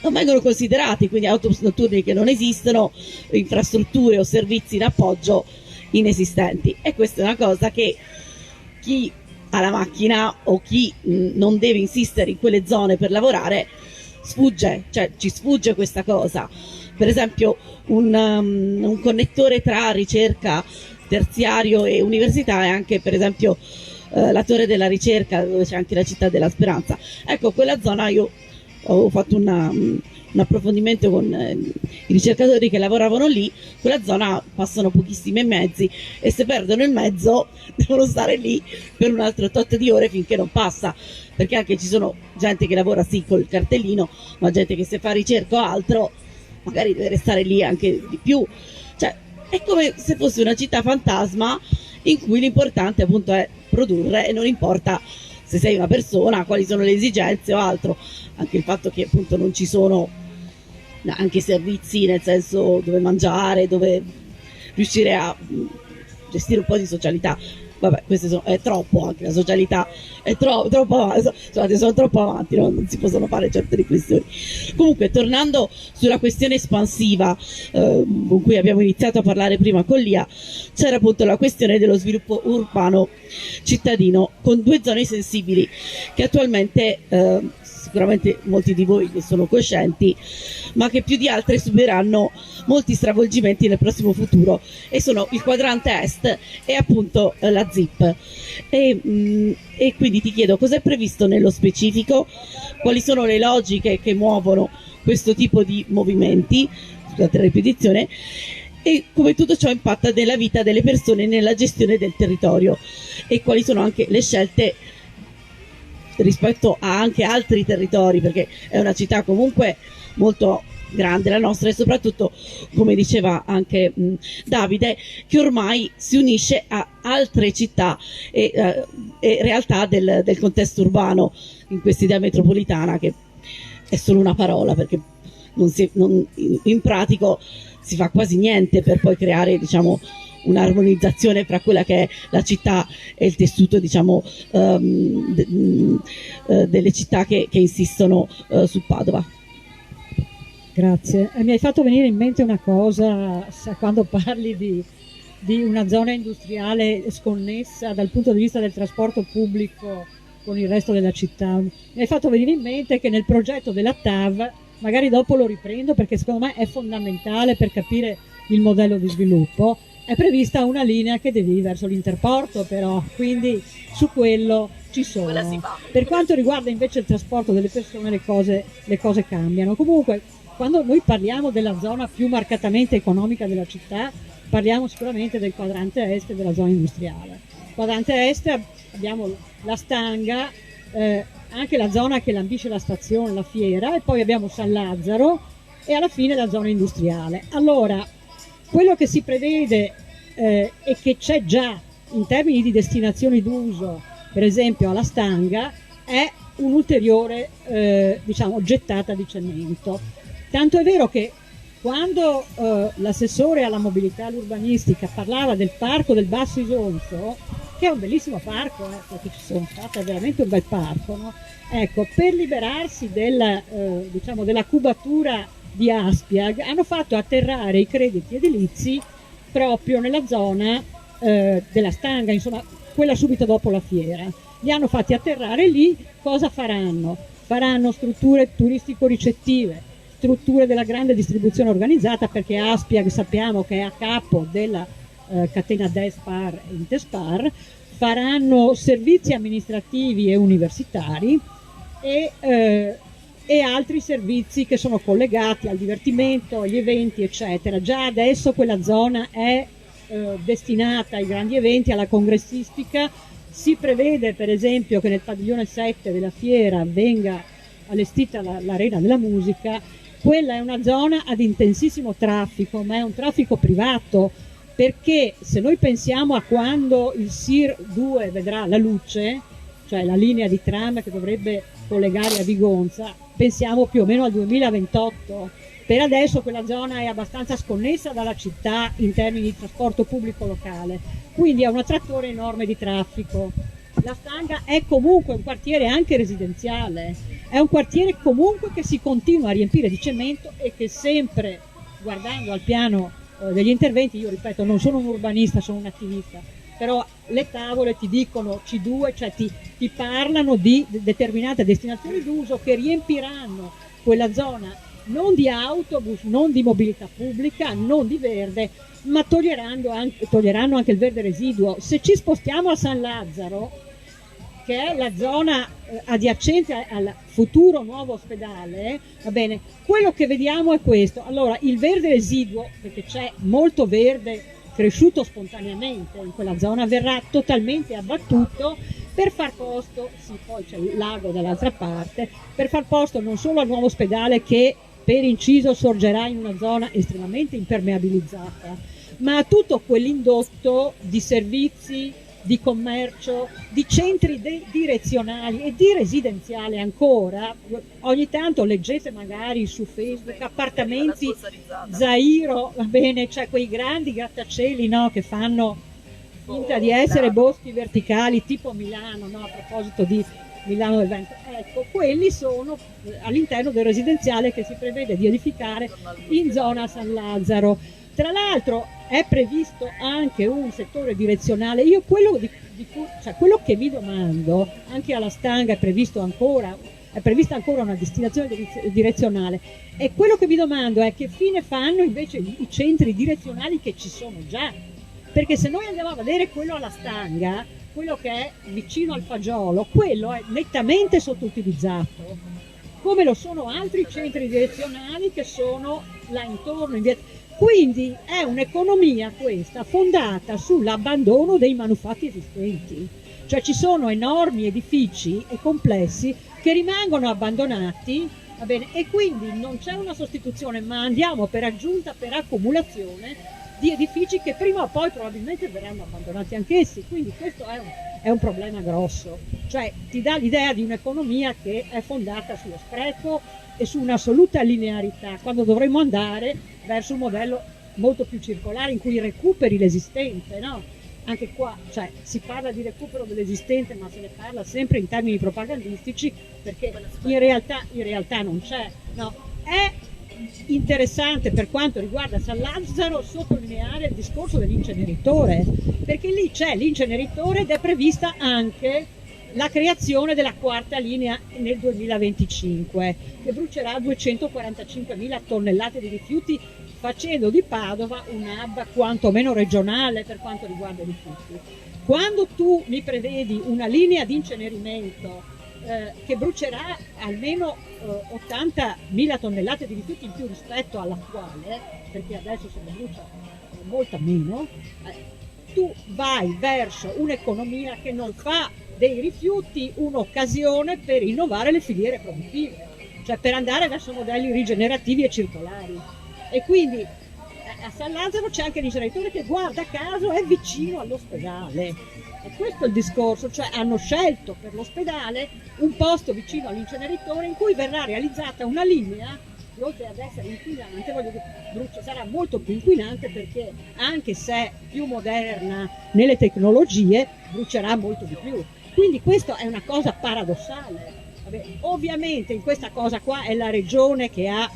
non vengono considerati, quindi autobus notturni che non esistono, infrastrutture o servizi in appoggio inesistenti. E questa è una cosa che chi ha la macchina o chi non deve insistere in quelle zone per lavorare sfugge, cioè ci sfugge questa cosa. Per esempio un connettore tra ricerca, terziario e università è anche, per esempio, la Torre della Ricerca, dove c'è anche la Città della Speranza. Ecco, quella zona io ho fatto un approfondimento con i ricercatori che lavoravano lì. Quella zona passano pochissimi mezzi e se perdono il mezzo devono stare lì per un altro tot di ore finché non passa, perché anche ci sono gente che lavora sì col cartellino, ma gente che se fa ricerca o altro magari deve restare lì anche di più. Cioè è come se fosse una città fantasma in cui l'importante appunto è produrre e non importa se sei una persona, quali sono le esigenze o altro. Anche il fatto che appunto non ci sono anche servizi, nel senso dove mangiare, dove riuscire a gestire un po' di socialità. Vabbè, è troppo, anche la socialità è troppo avanti, scusate, sono troppo avanti, no? Non si possono fare certe riflessioni. Comunque, tornando sulla questione espansiva con cui abbiamo iniziato a parlare prima con Lia, c'era appunto la questione dello sviluppo urbano cittadino con due zone sensibili che attualmente sicuramente molti di voi ne sono coscienti, ma che più di altre subiranno molti stravolgimenti nel prossimo futuro, e sono il quadrante est e appunto la ZIP. E quindi ti chiedo cosa è previsto nello specifico, quali sono le logiche che muovono questo tipo di movimenti, scusate la ripetizione, e come tutto ciò impatta nella vita delle persone e nella gestione del territorio, e quali sono anche le scelte rispetto a anche altri territori, perché è una città comunque molto grande la nostra, e soprattutto, come diceva anche Davide, che ormai si unisce a altre città e realtà del contesto urbano, in quest'idea metropolitana che è solo una parola, perché in pratico si fa quasi niente per poi creare, diciamo, un'armonizzazione fra quella che è la città e il tessuto, diciamo, delle città che insistono su Padova. Grazie. Mi hai fatto venire in mente una cosa quando parli di una zona industriale sconnessa dal punto di vista del trasporto pubblico con il resto della città. Mi hai fatto venire in mente che nel progetto della TAV, magari dopo lo riprendo perché secondo me è fondamentale per capire il modello di sviluppo, è prevista una linea che devi verso l'Interporto, però, quindi su quello ci sono. Per quanto riguarda invece il trasporto delle persone, le cose cambiano. Comunque, quando noi parliamo della zona più marcatamente economica della città, parliamo sicuramente del quadrante est e della zona industriale. Quadrante est abbiamo la Stanga, anche la zona che lambisce la stazione, la fiera, e poi abbiamo San Lazzaro e alla fine la zona industriale. Allora, quello che si prevede e che c'è già in termini di destinazioni d'uso, per esempio alla Stanga, è un'ulteriore diciamo, gettata di cemento. Tanto è vero che quando l'assessore alla mobilità e all'urbanistica parlava del parco del Basso Isonzo, che è un bellissimo parco, perché ci sono state, è veramente un bel parco, no? Ecco, per liberarsi diciamo, della cubatura di Aspiag hanno fatto atterrare i crediti edilizi proprio nella zona della Stanga, insomma quella subito dopo la fiera. Li hanno fatti atterrare lì. Cosa faranno? Faranno strutture turistico-ricettive, strutture della grande distribuzione organizzata, perché Aspiag sappiamo che è a capo della catena Despar e Intespar, faranno servizi amministrativi e universitari e altri servizi che sono collegati al divertimento, agli eventi, eccetera. Già adesso quella zona è destinata ai grandi eventi, alla congressistica. Si prevede per esempio che nel padiglione 7 della fiera venga allestita l'arena della musica. Quella è una zona ad intensissimo traffico, ma è un traffico privato, perché se noi pensiamo a quando il SIR 2 vedrà la luce, cioè la linea di tram che dovrebbe collegare a Vigonza, pensiamo più o meno al 2028. Per adesso quella zona è abbastanza sconnessa dalla città in termini di trasporto pubblico locale, quindi ha un attrattore enorme di traffico. La Stanga è comunque un quartiere anche residenziale, è un quartiere comunque che si continua a riempire di cemento e che sempre, guardando al piano degli interventi, io ripeto, non sono un urbanista, sono un attivista, però le tavole ti dicono C2, cioè ti parlano di determinate destinazioni d'uso che riempiranno quella zona non di autobus, non di mobilità pubblica, non di verde, ma toglieranno anche il verde residuo. Se ci spostiamo a San Lazzaro, che è la zona adiacente al futuro nuovo ospedale, va bene, quello che vediamo è questo. Allora, il verde residuo, perché c'è molto verde cresciuto spontaneamente in quella zona, verrà totalmente abbattuto per far posto, sì, poi c'è il lago dall'altra parte, per far posto non solo al nuovo ospedale che per inciso sorgerà in una zona estremamente impermeabilizzata, ma a tutto quell'indotto di servizi, di commercio, di centri direzionali e di residenziale ancora. Ogni tanto leggete magari su Facebook appartamenti Zairo, va bene, cioè quei grandi grattacieli, no, che fanno finta di essere boschi verticali tipo Milano, no, a proposito di Milano del Vento. Ecco, quelli sono all'interno del residenziale che si prevede di edificare in zona San Lazzaro. Tra l'altro è previsto anche un settore direzionale. Io quello che mi domando, anche alla Stanga è prevista ancora una destinazione direzionale, e quello che mi domando è che fine fanno invece i centri direzionali che ci sono già, perché se noi andiamo a vedere quello alla Stanga, quello che è vicino al Fagiolo, quello è nettamente sottoutilizzato, come lo sono altri centri direzionali che sono là intorno in via. Quindi è un'economia questa fondata sull'abbandono dei manufatti esistenti, cioè ci sono enormi edifici e complessi che rimangono abbandonati, va bene, e quindi non c'è una sostituzione, ma andiamo per aggiunta, per accumulazione di edifici che prima o poi probabilmente verranno abbandonati anch'essi. Quindi questo è un problema grosso, cioè ti dà l'idea di un'economia che è fondata sullo spreco e su un'assoluta linearità, quando dovremmo andare verso un modello molto più circolare in cui recuperi l'esistente, no? Anche qua, cioè, si parla di recupero dell'esistente, ma se ne parla sempre in termini propagandistici, perché in realtà non c'è, no? È interessante per quanto riguarda San Lazzaro sottolineare il discorso dell'inceneritore, perché lì c'è l'inceneritore ed è prevista anche la creazione della quarta linea nel 2025, che brucerà 245.000 tonnellate di rifiuti, facendo di Padova un hub quantomeno regionale per quanto riguarda i rifiuti. Quando tu mi prevedi una linea di incenerimento che brucerà almeno 80.000 tonnellate di rifiuti in più rispetto all'attuale, perché adesso se ne brucia molta meno, tu vai verso un'economia che non fa dei rifiuti un'occasione per innovare le filiere produttive, cioè per andare verso modelli rigenerativi e circolari. E quindi a San Lazzaro c'è anche l'inceneritore che, guarda caso, è vicino all'ospedale. E questo è il discorso, cioè hanno scelto per l'ospedale un posto vicino all'inceneritore in cui verrà realizzata una linea che, oltre ad essere inquinante, sarà molto più inquinante, perché anche se è più moderna nelle tecnologie, brucerà molto di più. Quindi questa è una cosa paradossale. Vabbè, ovviamente in questa cosa qua è la regione che ha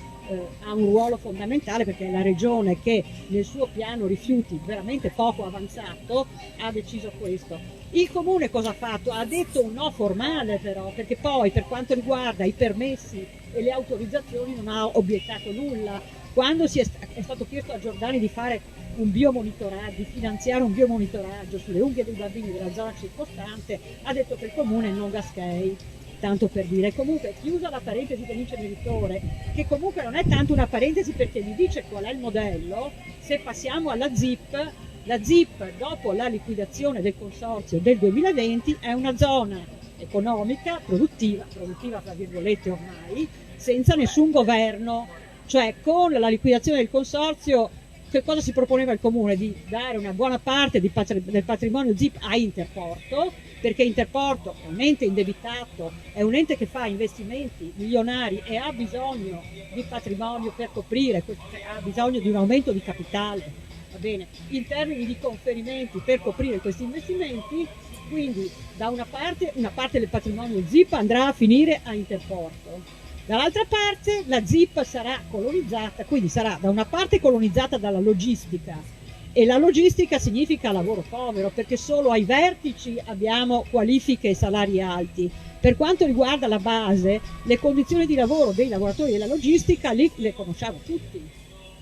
un ruolo fondamentale, perché è la regione che nel suo piano rifiuti veramente poco avanzato ha deciso questo. Il comune cosa ha fatto? Ha detto un no formale, però, perché poi per quanto riguarda i permessi e le autorizzazioni non ha obiettato nulla. Quando è stato chiesto a Giordani di fare un biomonitoraggio, di finanziare un biomonitoraggio sulle unghie dei bambini della zona circostante, ha detto che il comune non gaskei, tanto per dire. Comunque, chiusa la parentesi dell'inceneritore, che comunque non è tanto una parentesi perché mi dice qual è il modello. Se passiamo alla ZIP, la ZIP dopo la liquidazione del consorzio del 2020 è una zona economica, produttiva tra virgolette ormai, senza nessun governo, cioè con la liquidazione del consorzio che cosa si proponeva il comune? Di dare una buona parte del patrimonio ZIP a Interporto, perché Interporto è un ente indebitato, è un ente che fa investimenti milionari e ha bisogno di patrimonio per coprire, ha bisogno di un aumento di capitale, va bene, in termini di conferimenti per coprire questi investimenti. Quindi da una parte del patrimonio ZIP andrà a finire a Interporto, dall'altra parte la ZIP sarà colonizzata, quindi sarà da una parte colonizzata dalla logistica, e la logistica significa lavoro povero, perché solo ai vertici abbiamo qualifiche e salari alti. Per quanto riguarda la base, le condizioni di lavoro dei lavoratori della logistica lì le conosciamo tutti.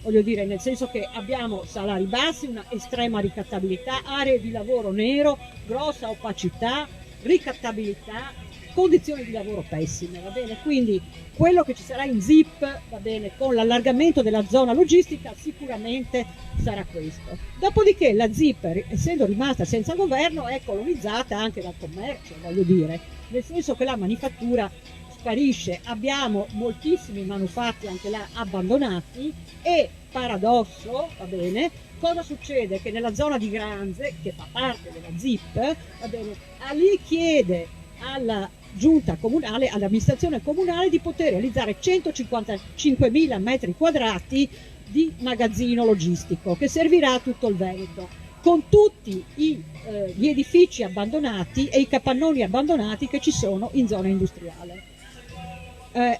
Voglio dire, nel senso che abbiamo salari bassi, una estrema ricattabilità, aree di lavoro nero, grossa opacità, ricattabilità, condizioni di lavoro pessime, va bene? Quindi quello che ci sarà in ZIP, va bene, con l'allargamento della zona logistica sicuramente sarà questo. Dopodiché la ZIP, essendo rimasta senza governo, è colonizzata anche dal commercio, voglio dire, nel senso che la manifattura sparisce, abbiamo moltissimi manufatti anche là abbandonati e, paradosso, va bene, cosa succede? Che nella zona di Granze, che fa parte della ZIP, va bene, lì chiede alla giunta comunale, all'amministrazione comunale di poter realizzare 155.000 metri quadrati di magazzino logistico che servirà a tutto il Veneto, con tutti gli edifici abbandonati e i capannoni abbandonati che ci sono in zona industriale.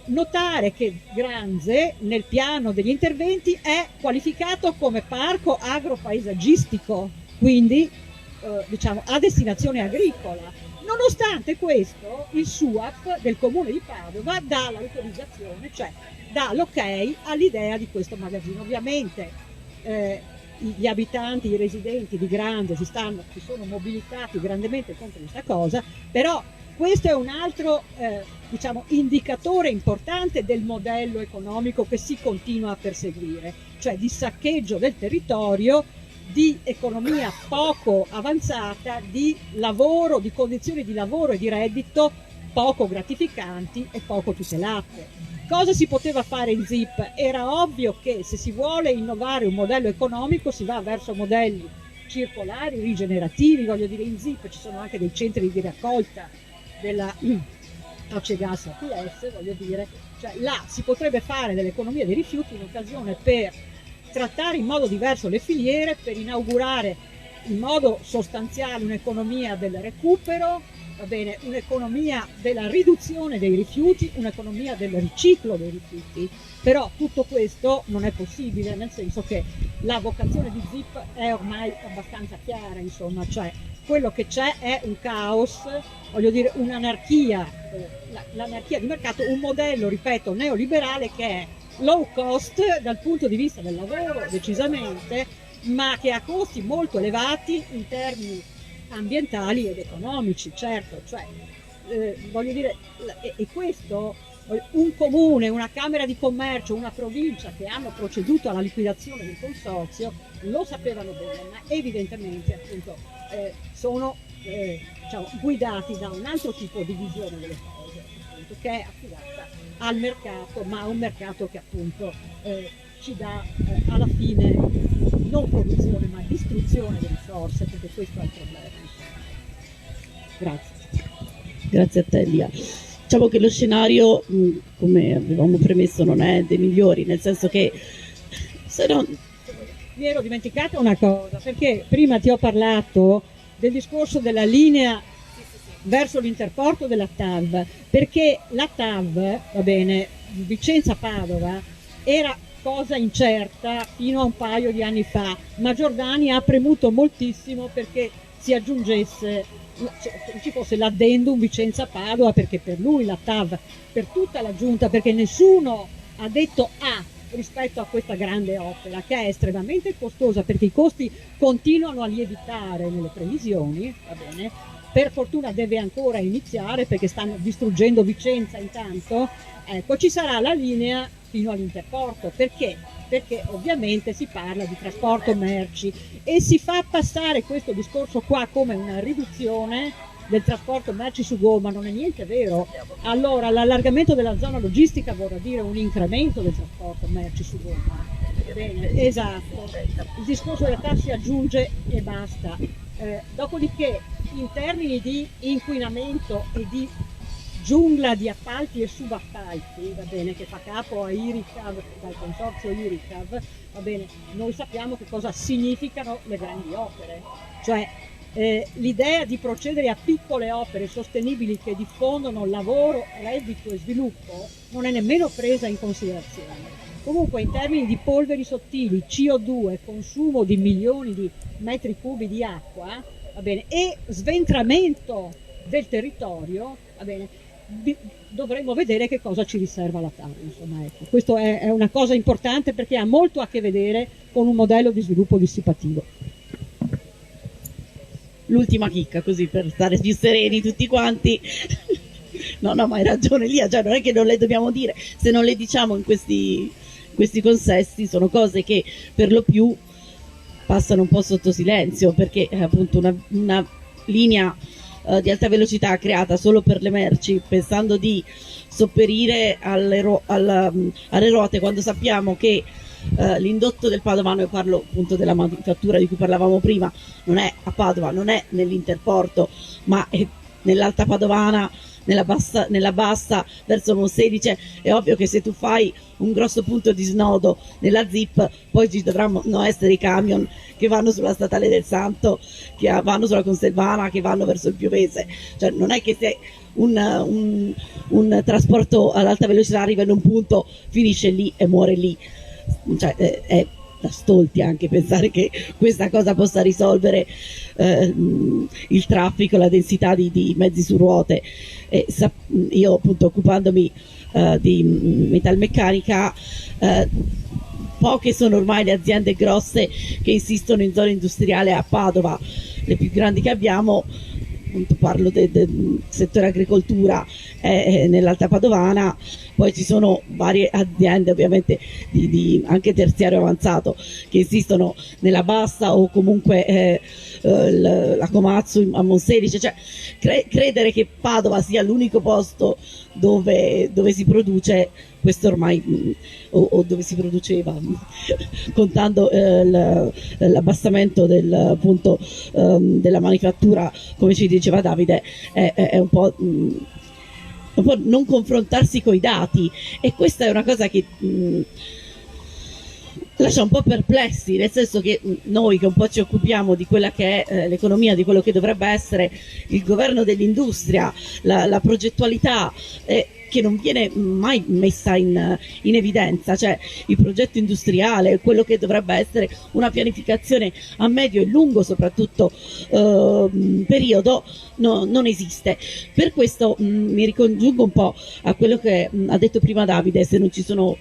Notare che Granze nel piano degli interventi è qualificato come parco agropaesaggistico, quindi diciamo a destinazione agricola. Nonostante questo, il SUAP del comune di Padova dà l'autorizzazione, cioè dà l'ok all'idea di questo magazzino. Ovviamente gli abitanti, i residenti di Granze si sono mobilitati grandemente contro questa cosa, però questo è un altro diciamo, indicatore importante del modello economico che si continua a perseguire, cioè di saccheggio del territorio, di economia poco avanzata, di lavoro, di condizioni di lavoro e di reddito poco gratificanti e poco tutelate. Cosa si poteva fare in ZIP? Era ovvio che se si vuole innovare un modello economico si va verso modelli circolari, rigenerativi. Voglio dire, in ZIP ci sono anche dei centri di raccolta della Acegas APS, voglio dire, cioè là si potrebbe fare dell'economia dei rifiuti un'occasione per trattare in modo diverso le filiere, per inaugurare in modo sostanziale un'economia del recupero, va bene, un'economia della riduzione dei rifiuti, un'economia del riciclo dei rifiuti. Però tutto questo non è possibile, nel senso che la vocazione di ZIP è ormai abbastanza chiara, insomma, cioè quello che c'è è un caos, voglio dire un'anarchia, l'anarchia di mercato, un modello, ripeto, neoliberale che è low cost dal punto di vista del lavoro, decisamente, ma che ha costi molto elevati in termini ambientali ed economici, certo, cioè voglio dire, e questo un comune, una camera di commercio, una provincia che hanno proceduto alla liquidazione del consorzio lo sapevano bene, ma evidentemente appunto sono diciamo, guidati da un altro tipo di visione delle cose, appunto, che è affidata al mercato, ma un mercato che appunto ci dà alla fine non produzione ma distruzione delle risorse, perché questo è il problema. Grazie. Grazie a te, Lia. Diciamo che lo scenario, come avevamo premesso, non è dei migliori, nel senso che se non... Mi ero dimenticata una cosa, perché prima ti ho parlato del discorso della linea verso l'Interporto della TAV, perché la TAV, va bene, Vicenza-Padova, era cosa incerta fino a un paio di anni fa, ma Giordani ha premuto moltissimo perché si aggiungesse, ci fosse l'addendum Vicenza-Padova, perché per lui la TAV, per tutta la giunta, perché nessuno ha detto A rispetto a questa grande opera che è estremamente costosa, perché i costi continuano a lievitare nelle previsioni, va bene? Per fortuna deve ancora iniziare perché stanno distruggendo Vicenza intanto. Ecco, ci sarà la linea fino all'Interporto, perché? Perché ovviamente si parla di trasporto merci e si fa passare questo discorso qua come una riduzione del trasporto merci su gomma, non è niente vero. Allora l'allargamento della zona logistica vorrà dire un incremento del trasporto merci su gomma. Bene, esatto, il discorso della TAV si aggiunge e basta. Dopodiché in termini di inquinamento e di giungla di appalti e subappalti, va bene, che fa capo a Iricav, dal consorzio Iricav, va bene, noi sappiamo che cosa significano le grandi opere, cioè l'idea di procedere a piccole opere sostenibili che diffondono lavoro, reddito e sviluppo non è nemmeno presa in considerazione. Comunque in termini di polveri sottili, CO2, consumo di milioni di metri cubi di acqua, va bene, e sventramento del territorio, va bene, dovremmo vedere che cosa ci riserva la TAV, insomma, ecco. Questo è una cosa importante perché ha molto a che vedere con un modello di sviluppo dissipativo. L'ultima chicca, così per stare più sereni tutti quanti. No, ma hai ragione Lia, cioè non è che non le dobbiamo dire, se non le diciamo in questi consessi sono cose che per lo più passano un po' sotto silenzio, perché appunto una linea di alta velocità creata solo per le merci, pensando di sopperire alle ruote, quando sappiamo che l'indotto del Padovano, e parlo appunto della manifattura di cui parlavamo prima, non è a Padova, non è nell'interporto, ma è nell'Alta Padovana, nella bassa verso Monselice. È ovvio che se tu fai un grosso punto di snodo nella ZIP, poi ci dovranno essere i camion che vanno sulla Statale del Santo, che vanno sulla Conselvana, che vanno verso il Piovese. Cioè non è che se un trasporto ad alta velocità arriva in un punto, finisce lì e muore lì. Cioè, è da stolti anche pensare che questa cosa possa risolvere il traffico, la densità di mezzi su ruote. Io appunto occupandomi di metalmeccanica, poche sono ormai le aziende grosse che insistono in zona industriale a Padova. Le più grandi che abbiamo, appunto parlo del settore agricoltura, nell'Alta Padovana. Poi ci sono varie aziende ovviamente anche terziario avanzato che esistono nella bassa, o comunque la Komatsu a Monselice. Cioè credere che Padova sia l'unico posto dove si produce, questo ormai, o dove si produceva, contando l'abbassamento appunto, della manifattura, come ci diceva Davide, è un po' non confrontarsi coi dati, e questa è una cosa che lascia un po' perplessi, nel senso che noi che un po' ci occupiamo di quella che è l'economia, di quello che dovrebbe essere il governo dell'industria, la progettualità, che non viene mai messa in evidenza, cioè il progetto industriale, quello che dovrebbe essere una pianificazione a medio e lungo soprattutto periodo, non esiste. Per questo mi ricongiungo un po' a quello che ha detto prima Davide. Se non ci sono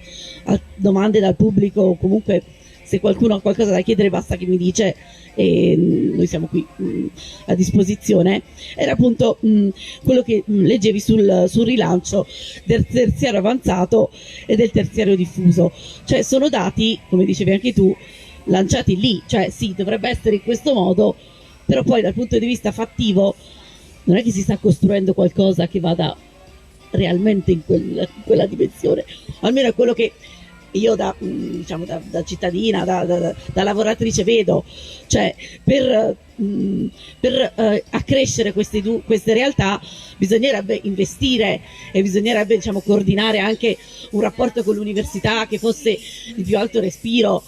domande dal pubblico, o comunque se qualcuno ha qualcosa da chiedere basta che mi dice, e noi siamo qui a disposizione. Era appunto quello che leggevi sul rilancio del terziario avanzato e del terziario diffuso. Cioè sono dati, come dicevi anche tu, lanciati lì, cioè sì, dovrebbe essere in questo modo, però poi dal punto di vista fattivo non è che si sta costruendo qualcosa che vada realmente in quella dimensione. Almeno è quello che io da cittadina, da lavoratrice vedo. Cioè per accrescere queste realtà bisognerebbe investire, e bisognerebbe coordinare anche un rapporto con l'università che fosse di più alto respiro,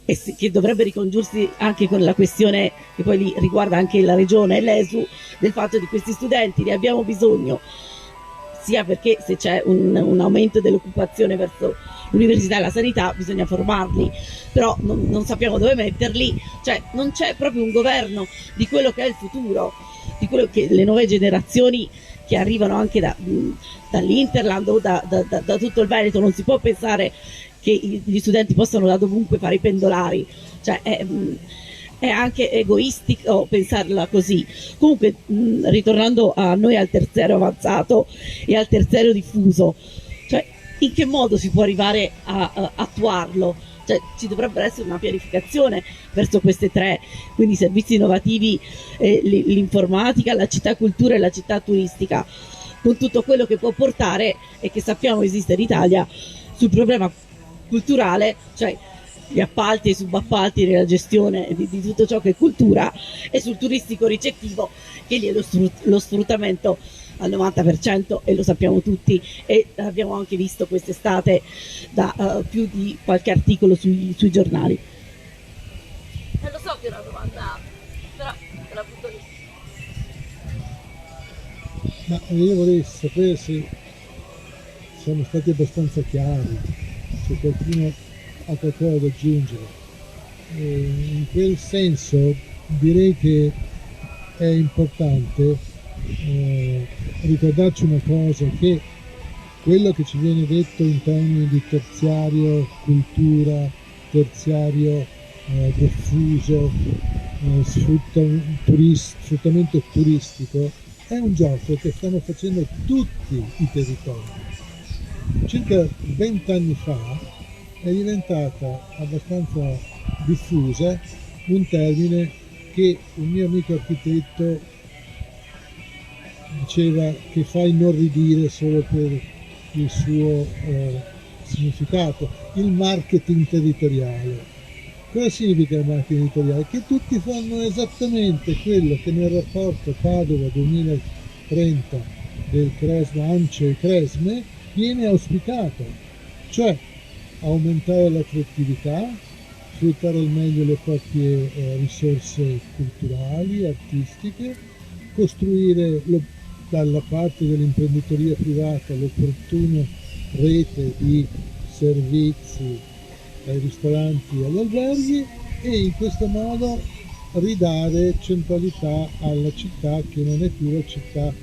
e che dovrebbe ricongiursi anche con la questione che poi li riguarda anche la regione e l'ESU, del fatto di questi studenti ne abbiamo bisogno, sia perché se c'è un aumento dell'occupazione verso l'università e la sanità bisogna formarli, però non sappiamo dove metterli. Cioè non c'è proprio un governo di quello che è il futuro, di quello che le nuove generazioni che arrivano anche dall'Interland o da tutto il Veneto. Non si può pensare che gli studenti possano da dovunque fare i pendolari, cioè è anche egoistico pensarla così. Comunque ritornando a noi, al terziario avanzato e al terziario diffuso, cioè in che modo si può arrivare a attuarlo? Cioè, ci dovrebbe essere una pianificazione verso queste tre, quindi servizi innovativi, l'informatica, la città cultura e la città turistica, con tutto quello che può portare, e che sappiamo esiste in Italia, sul problema culturale, cioè gli appalti e i subappalti nella gestione di tutto ciò che è cultura, e sul turistico ricettivo, che lì è lo sfruttamento al 90%, e lo sappiamo tutti, e abbiamo anche visto quest'estate da più di qualche articolo sui giornali. Lo so che è una domanda, però te la butto lì. Ma io vorrei sapere se siamo stati abbastanza chiari, se qualcuno ha qualcosa da aggiungere. In quel senso direi che è importante ricordarci una cosa, che quello che ci viene detto in termini di terziario cultura, terziario diffuso, sfruttamento turistico, è un gioco che stanno facendo tutti i territori. Circa 20 anni fa è diventata abbastanza diffusa un termine che un mio amico architetto diceva che fa inorridire solo per il suo significato, il marketing territoriale. Cosa significa il marketing territoriale? Che tutti fanno esattamente quello che nel rapporto Padova 2030 del Cresme, ANCE e Cresme viene auspicato, cioè aumentare l'attrattività, sfruttare al meglio le proprie risorse culturali, artistiche, costruire dalla parte dell'imprenditoria privata l'opportuna rete di servizi ai ristoranti e agli alberghi, e in questo modo ridare centralità alla città, che non è più la città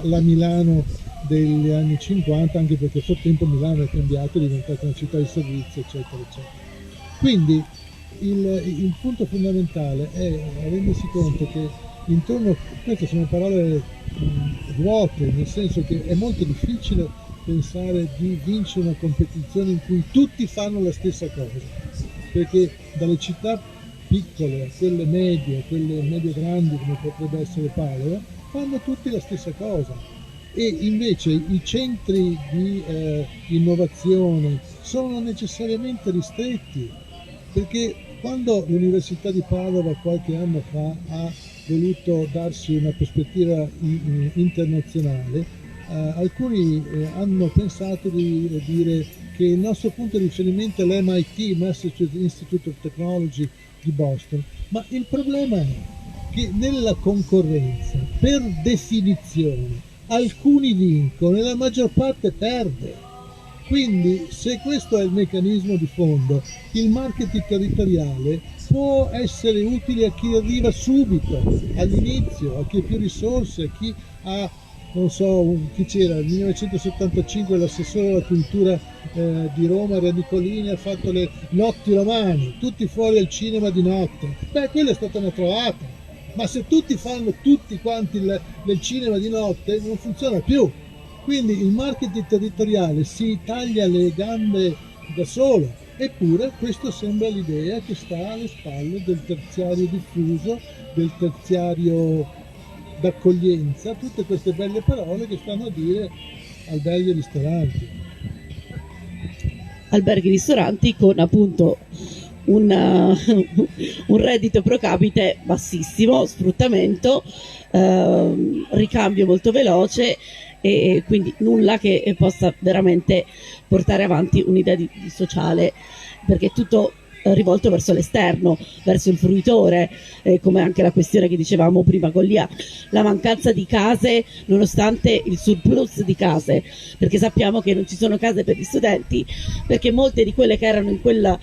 la Milano degli anni 50, anche perché a suo tempo Milano è cambiato, è diventata una città di servizi, eccetera, eccetera. Quindi il punto fondamentale è rendersi conto che intorno, queste sono parole vuote, nel senso che è molto difficile pensare di vincere una competizione in cui tutti fanno la stessa cosa, perché dalle città piccole a quelle medie grandi, come potrebbe essere Padova, fanno tutti la stessa cosa, e invece i centri di innovazione sono necessariamente ristretti, perché quando l'Università di Padova qualche anno fa ha voluto darsi una prospettiva internazionale, alcuni hanno pensato di dire che il nostro punto di riferimento è l'MIT, Massachusetts Institute of Technology di Boston, ma il problema è che nella concorrenza, per definizione, alcuni vincono e la maggior parte perde. Quindi, se questo è il meccanismo di fondo, il marketing territoriale può essere utile a chi arriva subito, all'inizio, a chi ha più risorse, a chi ha, non so, chi c'era, nel 1975 l'assessore alla cultura di Roma, Ranicolini, ha fatto le notti romane, tutti fuori al cinema di notte. Beh, quella è stata una trovata, ma se tutti fanno tutti quanti del cinema di notte non funziona più. Quindi il marketing territoriale si taglia le gambe da solo, eppure questo sembra l'idea che sta alle spalle del terziario diffuso, del terziario d'accoglienza, tutte queste belle parole che stanno a dire alberghi e ristoranti. Alberghi e ristoranti con appunto un reddito pro capite bassissimo, sfruttamento, ricambio molto veloce, e quindi nulla che possa veramente portare avanti un'idea di sociale, perché è tutto rivolto verso l'esterno, verso il fruitore, come anche la questione che dicevamo prima con l'IA, la mancanza di case nonostante il surplus di case, perché sappiamo che non ci sono case per gli studenti, perché molte di quelle che erano in quel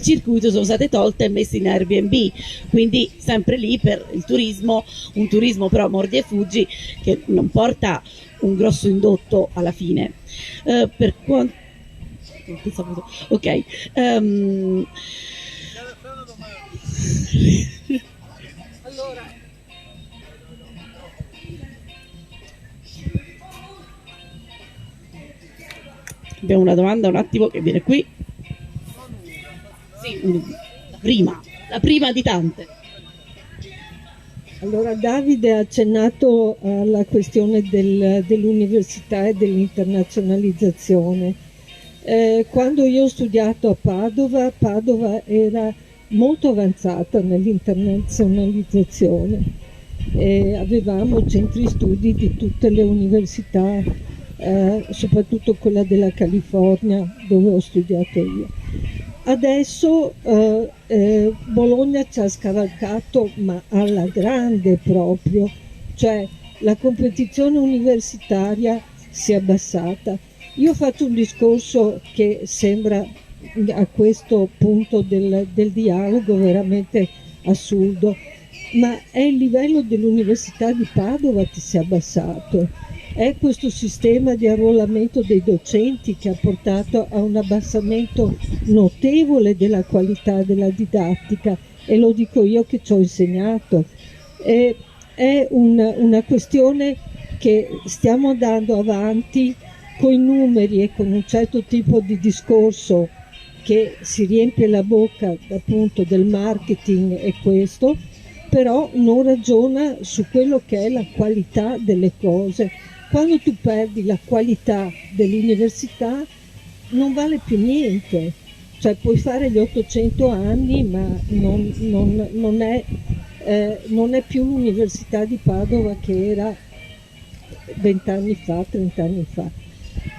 circuito sono state tolte e messe in Airbnb, quindi sempre lì per il turismo, un turismo però mordi e fuggi che non porta un grosso indotto alla fine. Per quanto ok, allora abbiamo una domanda un attimo che viene qui. Sì, la prima di tante. Allora, Davide ha accennato alla questione dell'università e dell'internazionalizzazione. Quando io ho studiato a Padova, Padova era molto avanzata nell'internazionalizzazione. Avevamo centri studi di tutte le università, soprattutto quella della California dove ho studiato io. Adesso Bologna ci ha scavalcato, ma alla grande proprio, cioè la competizione universitaria si è abbassata. Io faccio un discorso che sembra a questo punto del dialogo veramente assurdo, ma è il livello dell'Università di Padova che si è abbassato. È questo sistema di arruolamento dei docenti che ha portato a un abbassamento notevole della qualità della didattica, e lo dico io che ci ho insegnato. È una questione che stiamo andando avanti con i numeri e con un certo tipo di discorso che si riempie la bocca appunto del marketing e questo, però non ragiona su quello che è la qualità delle cose. Quando tu perdi la qualità dell'università non vale più niente, cioè puoi fare gli 800 anni ma non è più l'Università di Padova che era 20 anni fa, 30 anni fa.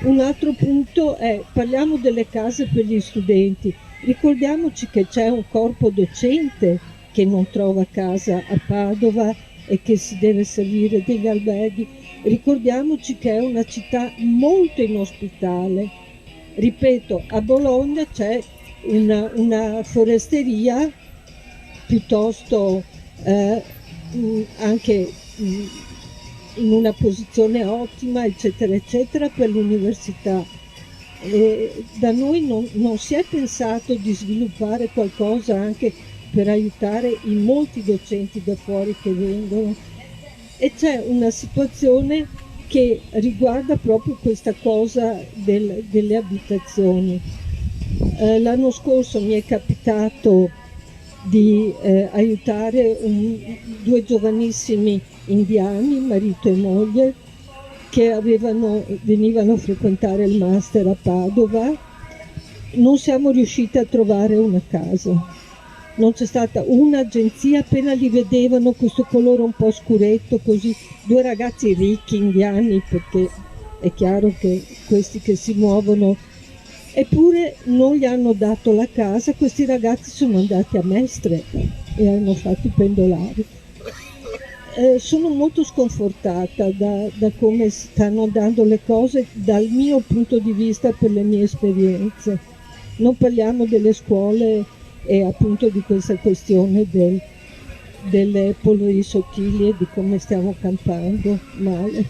Un altro punto è, parliamo delle case per gli studenti, ricordiamoci che c'è un corpo docente che non trova casa a Padova e che si deve servire degli alberghi. Ricordiamoci che è una città molto inospitale. Ripeto, a Bologna c'è una foresteria piuttosto anche in una posizione ottima, eccetera, eccetera, per l'università. Da noi non si è pensato di sviluppare qualcosa anche per aiutare i molti docenti da fuori che vengono, e c'è una situazione che riguarda proprio questa cosa delle abitazioni. L'anno scorso mi è capitato di aiutare due giovanissimi indiani, marito e moglie, che venivano a frequentare il master a Padova. Non siamo riusciti a trovare una casa. Non c'è stata un'agenzia, appena li vedevano questo colore un po' scuretto, così, due ragazzi ricchi indiani, perché è chiaro che questi che si muovono, eppure non gli hanno dato la casa. Questi ragazzi sono andati a Mestre e hanno fatto i pendolari. Sono molto sconfortata da come stanno andando le cose dal mio punto di vista, per le mie esperienze. Non parliamo delle scuole e appunto di questa questione delle polveri sottili e di come stiamo campando male.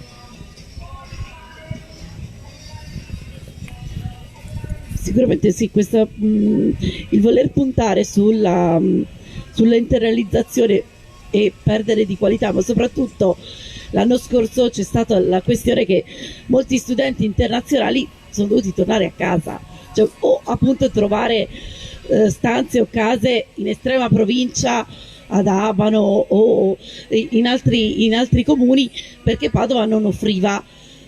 Sicuramente sì, il voler puntare sulla internazionalizzazione e perdere di qualità, ma soprattutto l'anno scorso c'è stata la questione che molti studenti internazionali sono dovuti tornare a casa, cioè, o appunto trovare stanze o case in estrema provincia, ad Abano o in altri comuni, perché Padova non offriva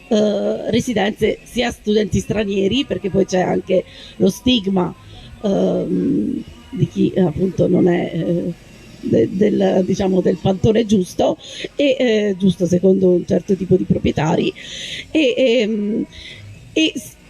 residenze sia a studenti stranieri, perché poi c'è anche lo stigma di chi appunto non è del pantone giusto, e giusto secondo un certo tipo di proprietari, e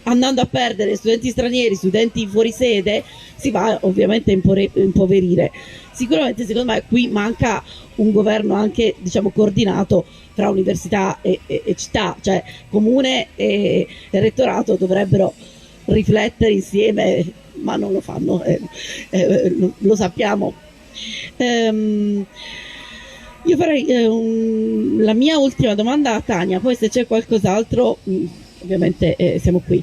andando a perdere studenti stranieri, studenti fuori sede, si va ovviamente a impoverire. Sicuramente secondo me qui manca un governo anche coordinato tra università e città, cioè comune e rettorato dovrebbero riflettere insieme, ma non lo fanno, lo sappiamo. Io farei la mia ultima domanda a Tania, poi se c'è qualcos'altro ovviamente siamo qui.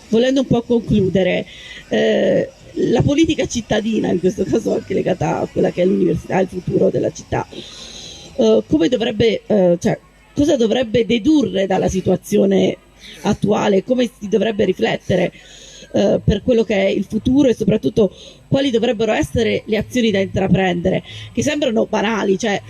Volendo un po' concludere, la politica cittadina, in questo caso anche legata a quella che è l'università, il futuro della città, come dovrebbe, cosa dovrebbe dedurre dalla situazione attuale, come si dovrebbe riflettere per quello che è il futuro, e soprattutto quali dovrebbero essere le azioni da intraprendere, che sembrano banali, cioè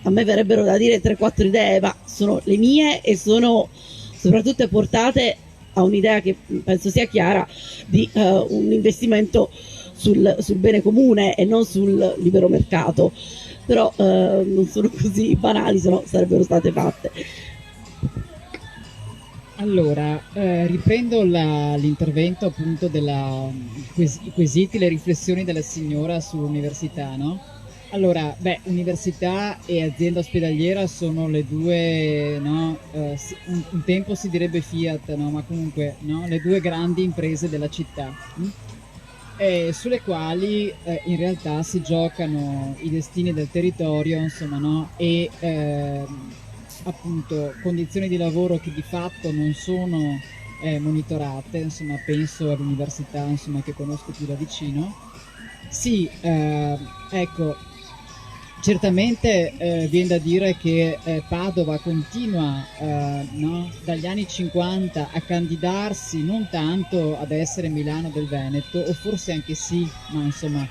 a me verrebbero da dire 3-4 idee, ma sono le mie e sono soprattutto portate ha un'idea che penso sia chiara di un investimento sul bene comune e non sul libero mercato, però non sono così banali, se no sarebbero state fatte. Allora, riprendo l'intervento appunto i quesiti, le riflessioni della signora sull'università, no? Allora, università e azienda ospedaliera sono le due, no? Un tempo si direbbe Fiat, no? Ma comunque, no? Le due grandi imprese della città, sulle quali in realtà si giocano i destini del territorio, insomma, no? E appunto condizioni di lavoro che di fatto non sono monitorate, insomma, penso all'università, insomma, che conosco più da vicino. Sì, ecco, certamente viene da dire che Padova continua, no, dagli anni 50 a candidarsi non tanto ad essere Milano del Veneto, o forse anche sì, ma insomma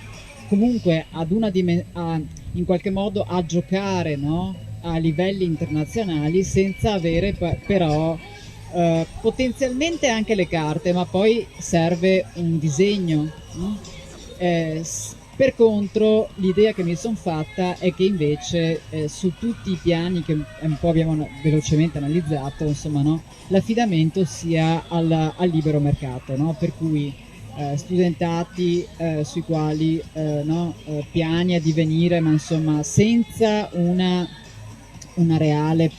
comunque ad in qualche modo a giocare, no, a livelli internazionali, senza avere però potenzialmente anche le carte, ma poi serve un disegno, no? Per contro, l'idea che mi sono fatta è che invece su tutti i piani che un po' abbiamo velocemente analizzato, insomma, no, l'affidamento sia al libero mercato, no? Per cui studentati sui quali no, piani a divenire, ma insomma senza un reale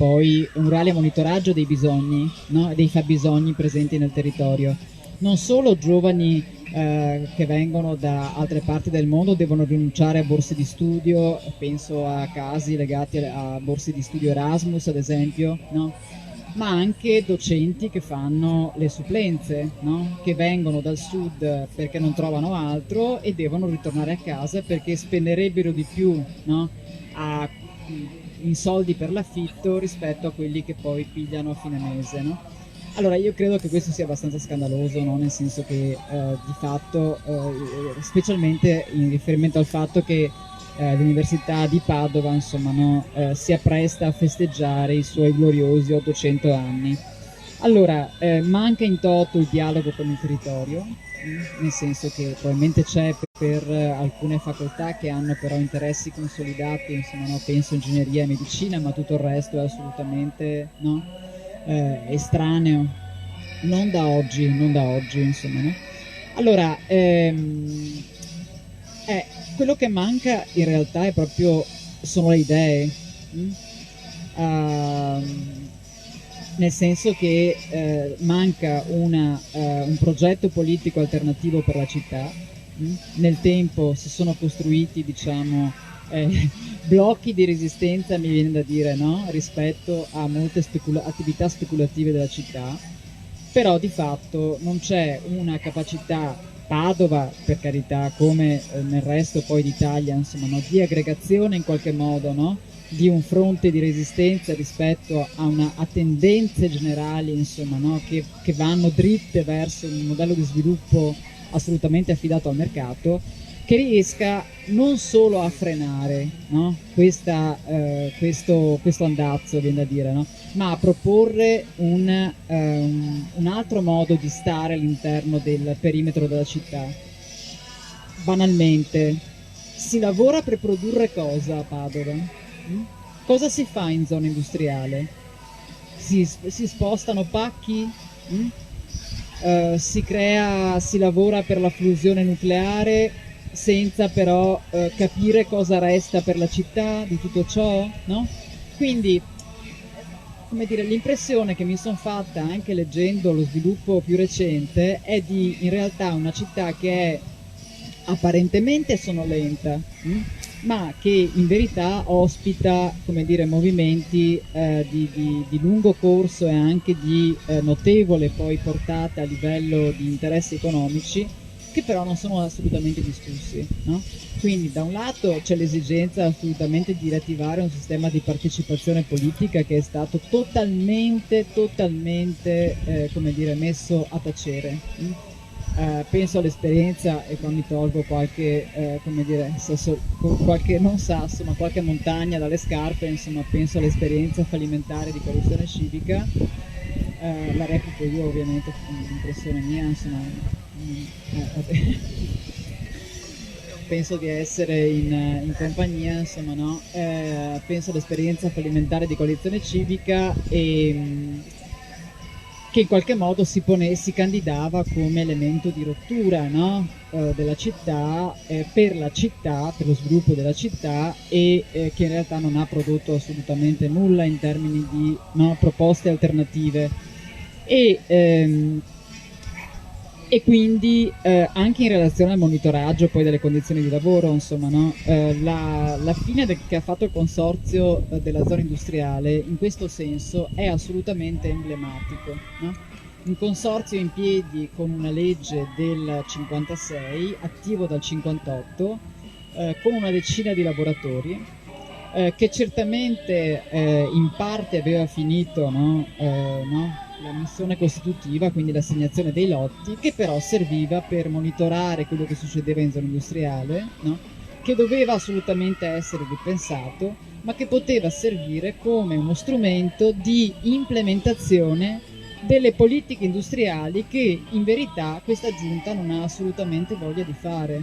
monitoraggio dei bisogni, no? Dei fabbisogni presenti nel territorio. Non solo giovani che vengono da altre parti del mondo devono rinunciare a borse di studio, penso a casi legati a borse di studio Erasmus ad esempio, no? Ma anche docenti che fanno le supplenze, no? Che vengono dal sud perché non trovano altro e devono ritornare a casa perché spenderebbero di più, no? In soldi per l'affitto rispetto a quelli che poi pigliano a fine mese, no? Allora io credo che questo sia abbastanza scandaloso, no? Nel senso che di fatto, specialmente in riferimento al fatto che l'Università di Padova, insomma, no, si appresta a festeggiare i suoi gloriosi 800 anni. Allora, manca in toto il dialogo con il territorio, nel senso che probabilmente c'è per alcune facoltà che hanno però interessi consolidati, insomma, no, penso ingegneria e medicina, ma tutto il resto è assolutamente, no, estraneo, non da oggi, insomma, no? Allora, quello che manca in realtà sono le idee, nel senso che manca un progetto politico alternativo per la città. Nel tempo si sono costruiti, diciamo, blocchi di resistenza, mi viene da dire, no? Rispetto a molte attività speculative della città, però di fatto non c'è una capacità, Padova per carità, come nel resto poi d'Italia, insomma, no? Di aggregazione in qualche modo, no? Di un fronte di resistenza rispetto a tendenze generali, insomma, no? Che vanno dritte verso un modello di sviluppo assolutamente affidato al mercato, che riesca non solo a frenare, no? questo andazzo, viene da dire, no? Ma a proporre un altro modo di stare all'interno del perimetro della città. Banalmente, si lavora per produrre cosa a Padova? Cosa si fa in zona industriale? Si spostano pacchi? Si lavora per la fusione nucleare senza però capire cosa resta per la città di tutto ciò, no? Quindi, come dire, l'impressione che mi sono fatta anche leggendo lo sviluppo più recente è di, in realtà, una città che è apparentemente sonolenta, ma che in verità ospita, come dire, movimenti di lungo corso e anche di notevole poi portata a livello di interessi economici, che però non sono assolutamente discussi, no? Quindi da un lato c'è l'esigenza assolutamente di riattivare un sistema di partecipazione politica che è stato totalmente come dire, messo a tacere. Penso all'esperienza, e qua mi tolgo qualche, come dire, qualche, non sasso, ma qualche montagna dalle scarpe, insomma, penso all'esperienza fallimentare di corruzione civica, la reputo io ovviamente, l'impressione mia, insomma, penso di essere in compagnia, insomma, no? Penso all'esperienza fallimentare di Coalizione Civica che in qualche modo si candidava come elemento di rottura, no? Della città, per la città, per lo sviluppo della città, e che in realtà non ha prodotto assolutamente nulla in termini di, no, proposte alternative. E quindi anche in relazione al monitoraggio poi delle condizioni di lavoro, insomma, no? La fine che ha fatto il consorzio della zona industriale in questo senso è assolutamente emblematico, no? Un consorzio in piedi con una legge del 56, attivo dal 58, con una decina di lavoratori, che certamente in parte aveva finito, no? La missione costitutiva, quindi l'assegnazione dei lotti, che però serviva per monitorare quello che succedeva in zona industriale, no? Che doveva assolutamente essere ripensato, ma che poteva servire come uno strumento di implementazione delle politiche industriali che in verità questa giunta non ha assolutamente voglia di fare.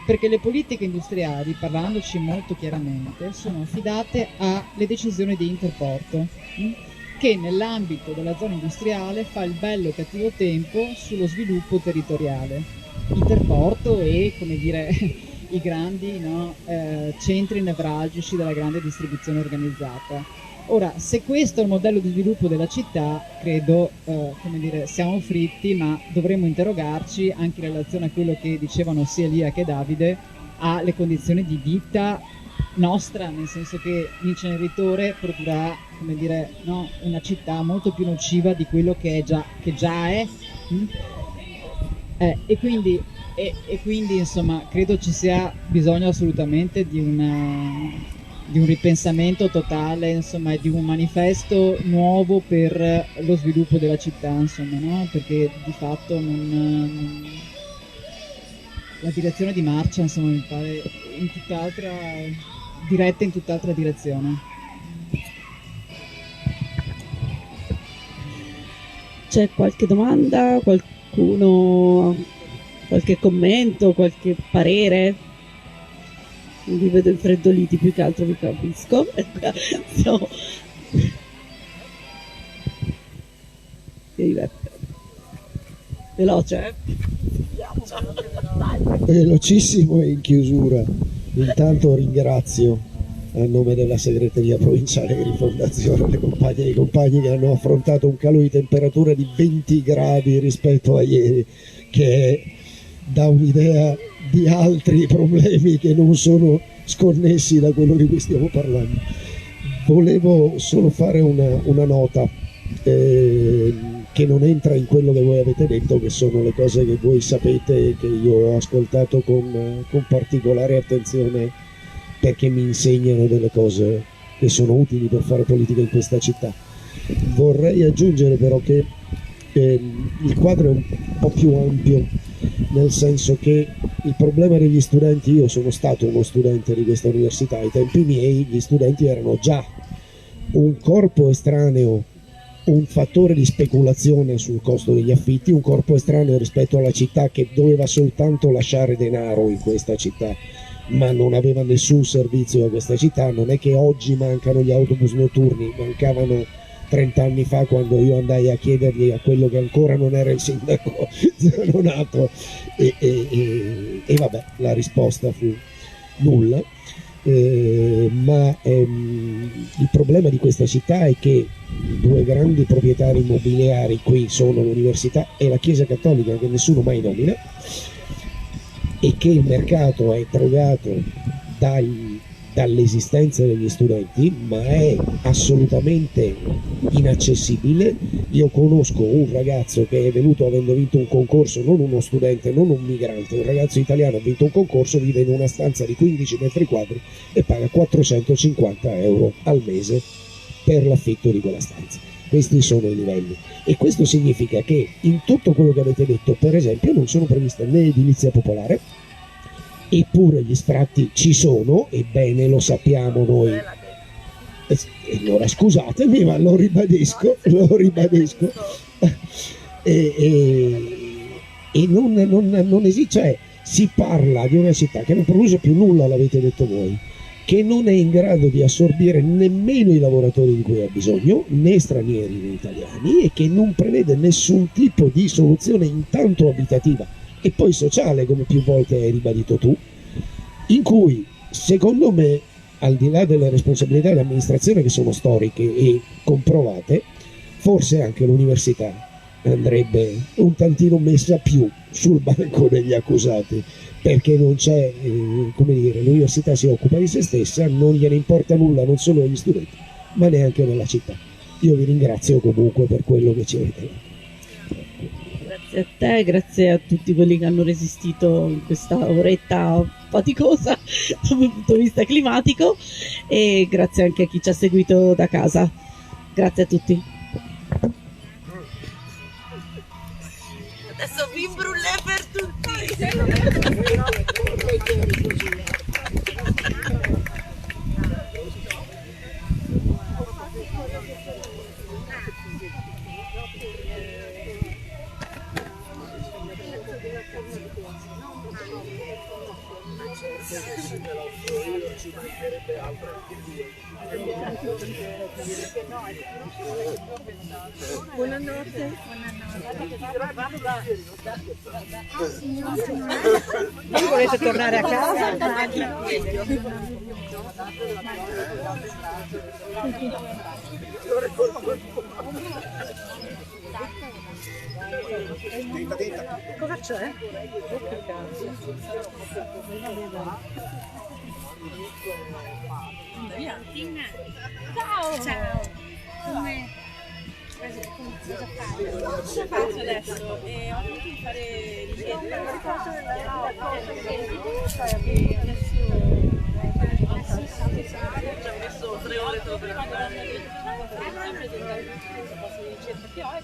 Perché le politiche industriali, parlandoci molto chiaramente, sono affidate alle decisioni di Interporto, che nell'ambito della zona industriale fa il bello e cattivo tempo sullo sviluppo territoriale. Interporto e, come dire, i grandi, no, centri nevralgici della grande distribuzione organizzata. Ora, se questo è il modello di sviluppo della città, credo, come dire, siamo fritti, ma dovremmo interrogarci anche in relazione a quello che dicevano sia Elia che Davide, alle condizioni di vita nostra, nel senso che l'inceneritore produrrà, come dire, no, una città molto più nociva di quello che già è. E quindi insomma credo ci sia bisogno assolutamente di un ripensamento totale, insomma, e di un manifesto nuovo per lo sviluppo della città, insomma, no? Perché di fatto la direzione di marcia, insomma, mi pare diretta in tutt'altra direzione. C'è qualche domanda? Qualcuno? Qualche commento? Qualche parere? Vi vedo infreddoliti, più che altro vi capisco. So. Veloce, velocissimo e in chiusura. Intanto ringrazio a nome della segreteria provinciale di rifondazione le compagne e i compagni che hanno affrontato un calo di temperatura di 20 gradi rispetto a ieri, che dà un'idea di altri problemi che non sono sconnessi da quello di cui stiamo parlando. Volevo solo fare una nota che non entra in quello che voi avete detto, che sono le cose che voi sapete e che io ho ascoltato con particolare attenzione, perché mi insegnano delle cose che sono utili per fare politica in questa città. Vorrei aggiungere però che il quadro è un po' più ampio, nel senso che il problema degli studenti, io sono stato uno studente di questa università, ai tempi miei gli studenti erano già un corpo estraneo, un fattore di speculazione sul costo degli affitti, un corpo estraneo rispetto alla città che doveva soltanto lasciare denaro in questa città, ma non aveva nessun servizio da questa città. Non è che oggi mancano gli autobus notturni, mancavano 30 anni fa quando io andai a chiedergli a quello che ancora non era il sindaco Zanonato e vabbè, la risposta fu nulla. Ma il problema di questa città è che i due grandi proprietari immobiliari qui sono l'università e la Chiesa Cattolica, che nessuno mai nomina, e che il mercato è drogato dall'esistenza degli studenti, ma è assolutamente inaccessibile. Io conosco un ragazzo che è venuto avendo vinto un concorso, non uno studente, non un migrante, un ragazzo italiano ha vinto un concorso, vive in una stanza di 15 metri quadri e paga 450 euro al mese per l'affitto di quella stanza. Questi sono i livelli, e questo significa che in tutto quello che avete detto, per esempio, non sono previste né edilizia popolare, eppure gli sfratti ci sono, ebbene lo sappiamo noi allora scusatemi, ma lo ribadisco, e non esiste, cioè si parla di una città che non produce più nulla, l'avete detto voi, che non è in grado di assorbire nemmeno i lavoratori di cui ha bisogno, né stranieri né italiani, e che non prevede nessun tipo di soluzione intanto abitativa e poi sociale, come più volte hai ribadito tu, in cui secondo me, al di là delle responsabilità dell'amministrazione che sono storiche e comprovate, forse anche l'università andrebbe un tantino messa più sul banco degli accusati, perché non c'è, come dire, l'università si occupa di se stessa, non gliene importa nulla non solo agli studenti ma neanche nella città. Io vi ringrazio comunque per quello che ci avete dato. Grazie a te, grazie a tutti quelli che hanno resistito in questa oretta faticosa dal punto di vista climatico, e grazie anche a chi ci ha seguito da casa. Grazie a tutti. Adesso vi brullè per tutti. Buonanotte. Voi volete tornare a casa? Cosa c'è? Ciao! Ciao! Come? Cosa faccio adesso? Ho finito di fare ricerca. Adesso ho messo 3 ore solo per fare ricerca che ho e